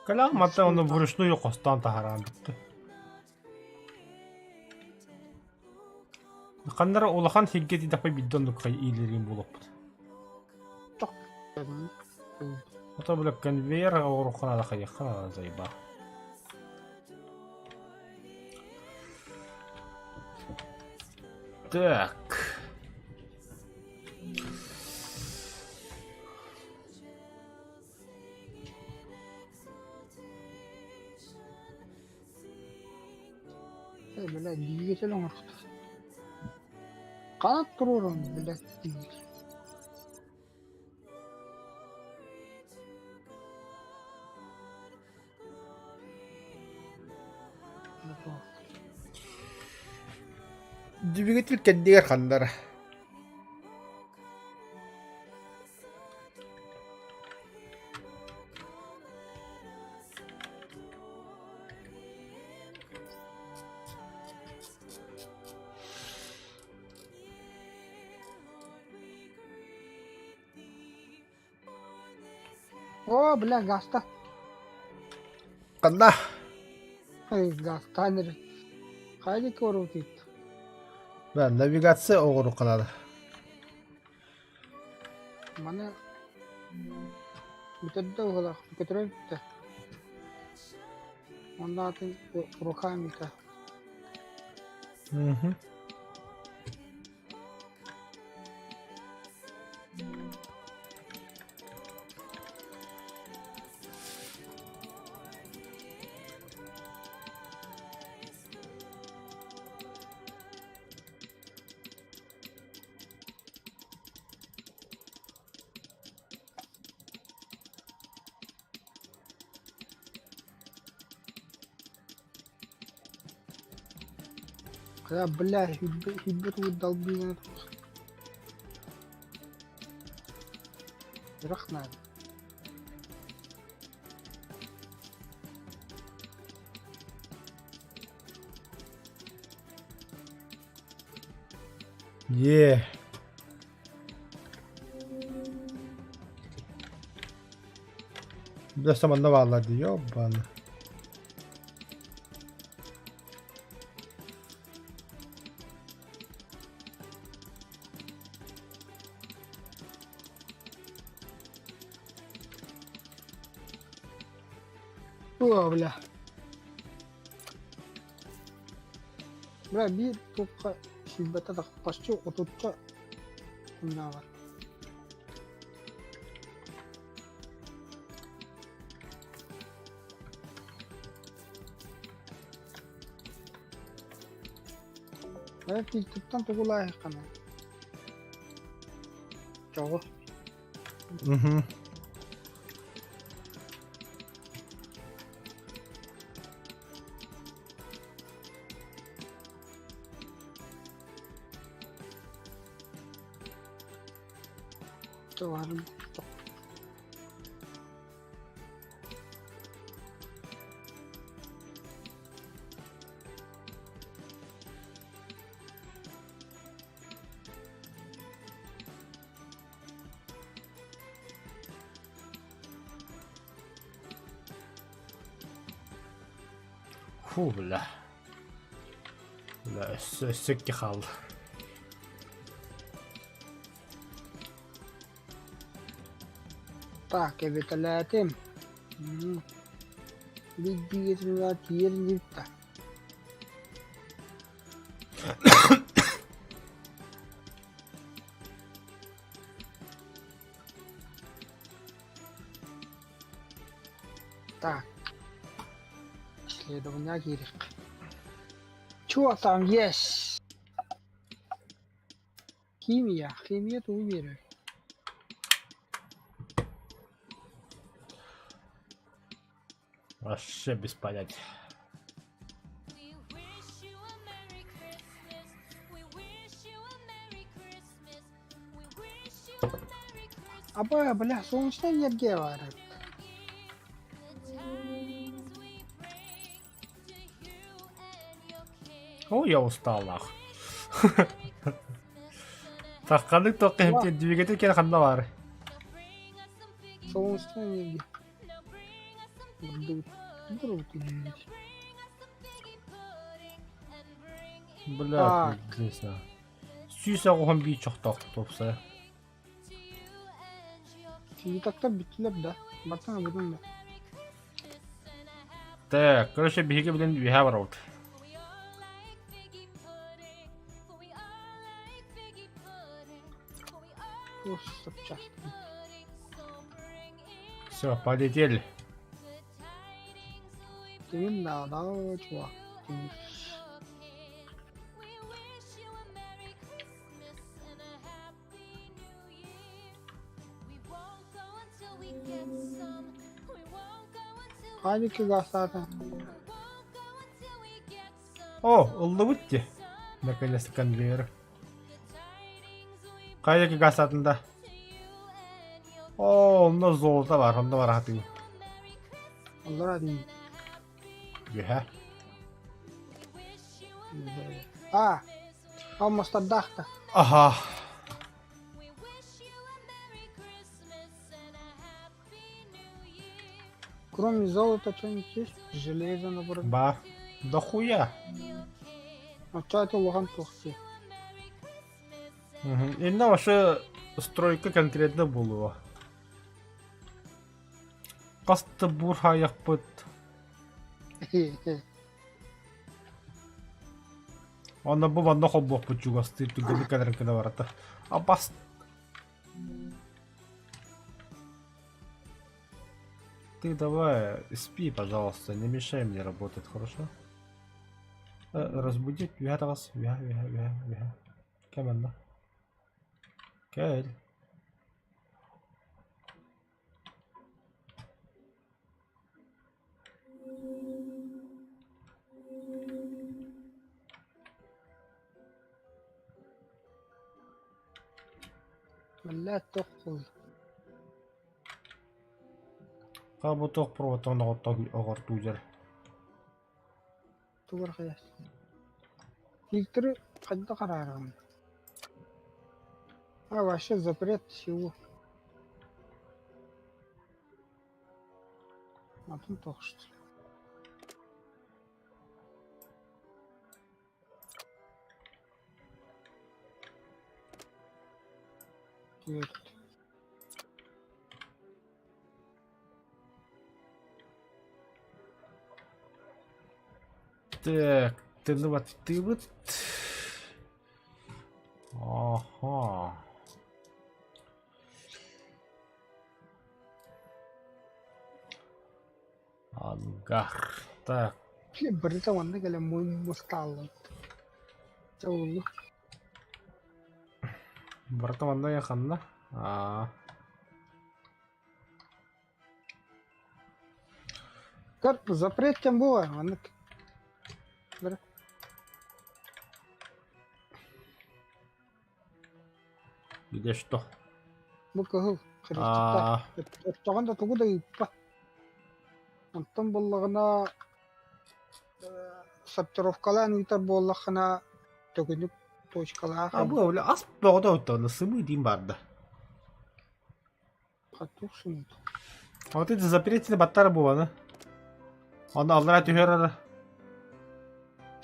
Kalan matta onu вручную костан тагаран битти. Қандары олахан хеггети дақпай биддон дұққай ийлерген болып. Ота білік конвейер орыққана да қайыққана зайба. Так. Бля, двигатель он рахты. Канат тұрырын, бля, двигатель. Двигатель кәддегер қандары. О, бля, гаста. Қанда. Гаста нері. Қайды көру дейді. Бән навигация оғыру қанады. Мана бітірді оғылақ, көтірі бітті. Онда атын рухайым бітті. يا بالله هبت والضلبين رخنا Yeah. ده استمرنا والله دي يابا. بلا بلا bir toka şibbete de başçı oturtça ne var? Evet, TikTok'tan tokulay kana. Çoğu. Varım. لا لا السكة خالص. Так, виталяти. Відбігати тірніта. Так. Исследование гирик. Чё там есть? Химия. Химия-то уверен. Вообще без понятия. Або, бля, солнечная энергия варит. О, я устал, нахуй. Так, қандай тоқы хемтен двигатель кен қанда бар? Солнечная энергия. Бля, не знаю. Сүйсе оған бей çoğtak topsa. Çiğitakta bittiler de. Baksana budun da. Так, короче, беги, блин, we have a road. Uf, sıpacağız. Все, полетели. Değil daha çuva. Hadi ki gaz zaten. О, улыбытти. Наконец-то конвейер. Қайдaki газ атында? О, онда золото бар, онда бар атың. Allah hadi. Gühe. А, almost дахта. Ага. Кроме золота что-нибудь есть? Железо, наоборот. Бар. Да хуя. А что это лохан тухси? Енді осы стройка конкретно болуы. Қасты бурха яқпыт. Onda bu banda хоббох почугасты туганы кадрынкада барата. А бас. Ты давай спи, пожалуйста, не мешай мне работать, хорошо? Разбудить вятагас, вя. Кеменно. Кель. لا تأخذ. Кабы тоқ проводтан оғырту жер. Тугар қаяс. Фильтры қайда қарарым. А вообще запрет всего. А тут только что. Так, ты вот. Ага. Ангар. Так. Berita mana kalau mau mustahil. Jauh. Братан, я ханна. Как запрет чем было? Где что? Букахыл. Тоғанда тугу да иппа. Антон боллағына сортировкалан үйтер боллақына төгініп точкалаға. Bu öyle az bağda ötüyordu. Sımı diyeyim vardı. Қатушын. А вот эти запретили баттары buvo, Оны аллара түйер.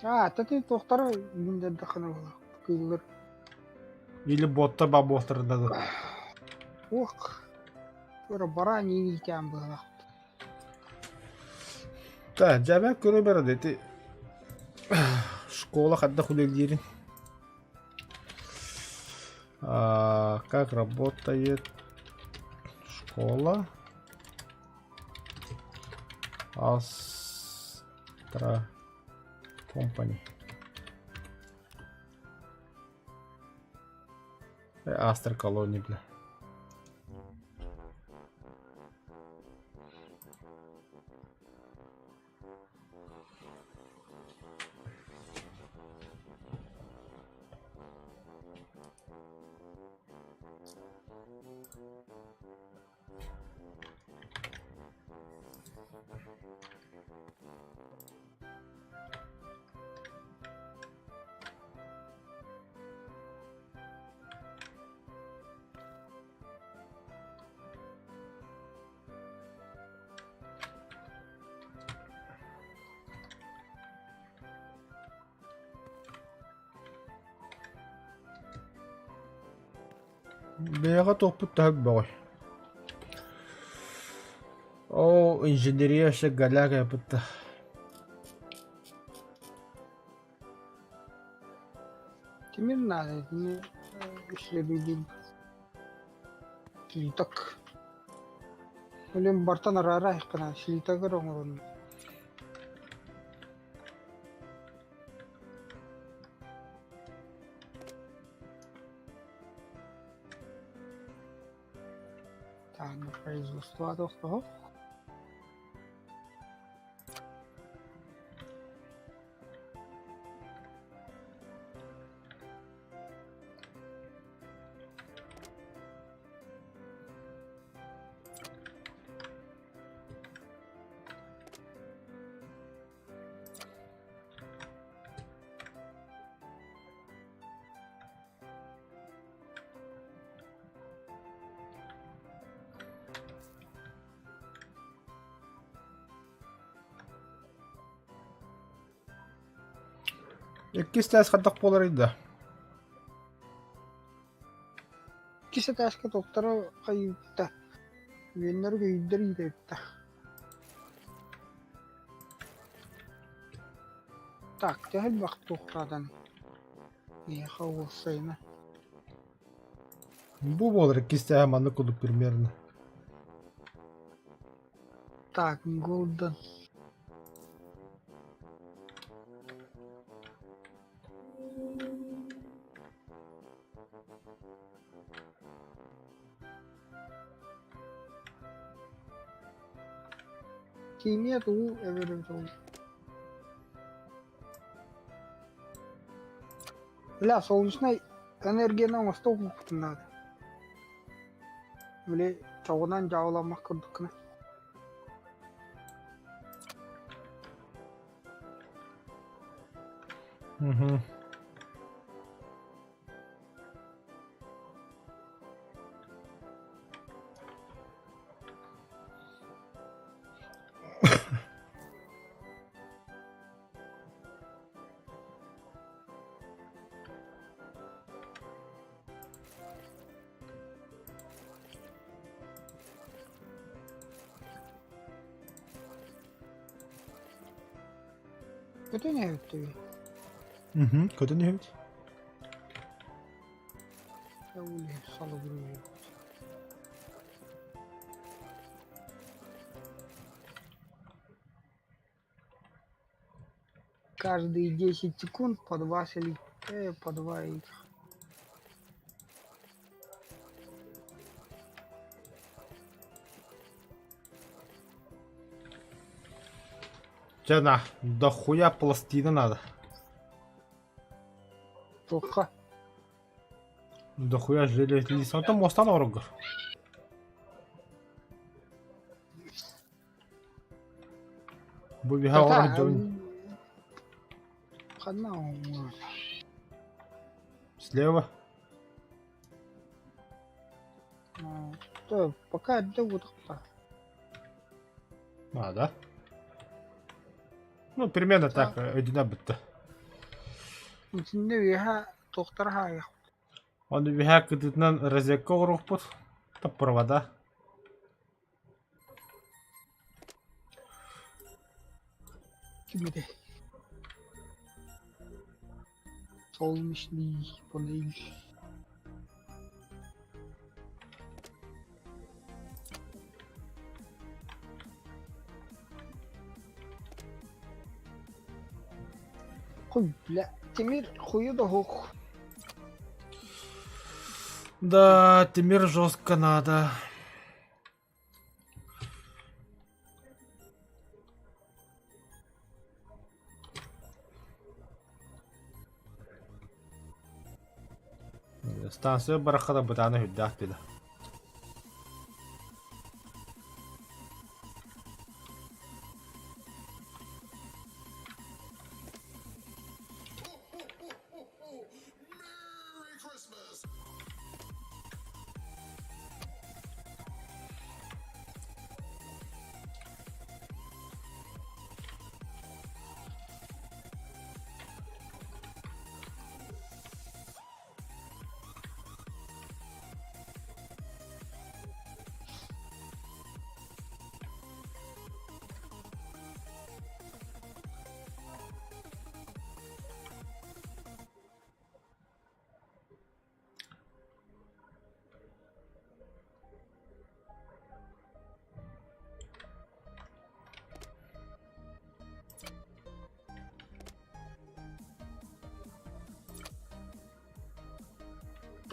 Тәте тоқтары міндерді қана бола. Күйлер. Или ботта бабоқтарында. Ох. Көрі бара не вилтен бола. Да, жабя көрі берді. Эти школа қадда хулелдерін. Как работает школа Astra Company. Astra Colony, бля. Бэйэҕэ туохпут таһыббаҕой. О, инженерия шаггаляа кэпытта. Тимир надо, не исследуем. Слиток. Олем бартан арара ихкана, слиток ронгорон. Так, на производство того. Иккис таас хаддах болар ида. Кисе таска доктора кайытта. Веннер гүйдер идетта. Так, тәһел вакыт тухрадан. Не хавысайна. Бу болар иккис таа манны кудуп примерно. Так, голден. Химия туу эверем. Бля, солнечная энергия на востоку надо. Бля, чаудан жауламак кырдыкна. Угу. Это не это. Угу. Көтөнүһүт. Я уле салгыруу. Каждые 10 секунд по 2 по 2 их. Жана, дохуя пластина надо. Только Дохуя железо. Там мостан оргор. Бу биха орг жон. Канал. Слева. То пока это вот так. А, да? Ну, примерно так, одинабытта. Şimdi веха доктор хая. Он биха кыдытынан розетка орухпут. Тап провода. Кимде? Солнечный панель. Хуй, бля, Тимир хую да хух. Да, Тимир жестко надо. Станция барахада бытаны хүддах бида.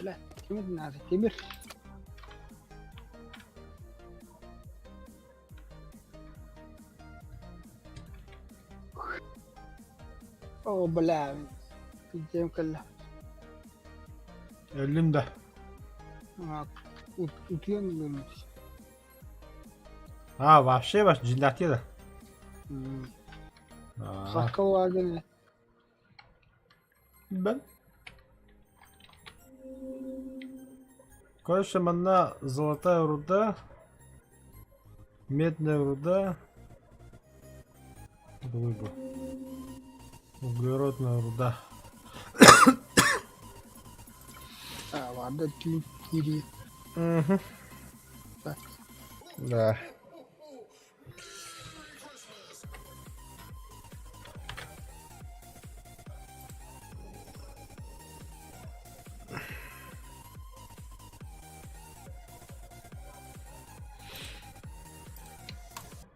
Bile. Kimin nerede? Demir. بلا في الجيم كله Elimde. وكيون يونس Ha vahşi baş cinnet yedi. خاكا واجن Ben. Короче, манна золотая руда, медная руда, глыба, углеродная руда. وعدد كيري Да.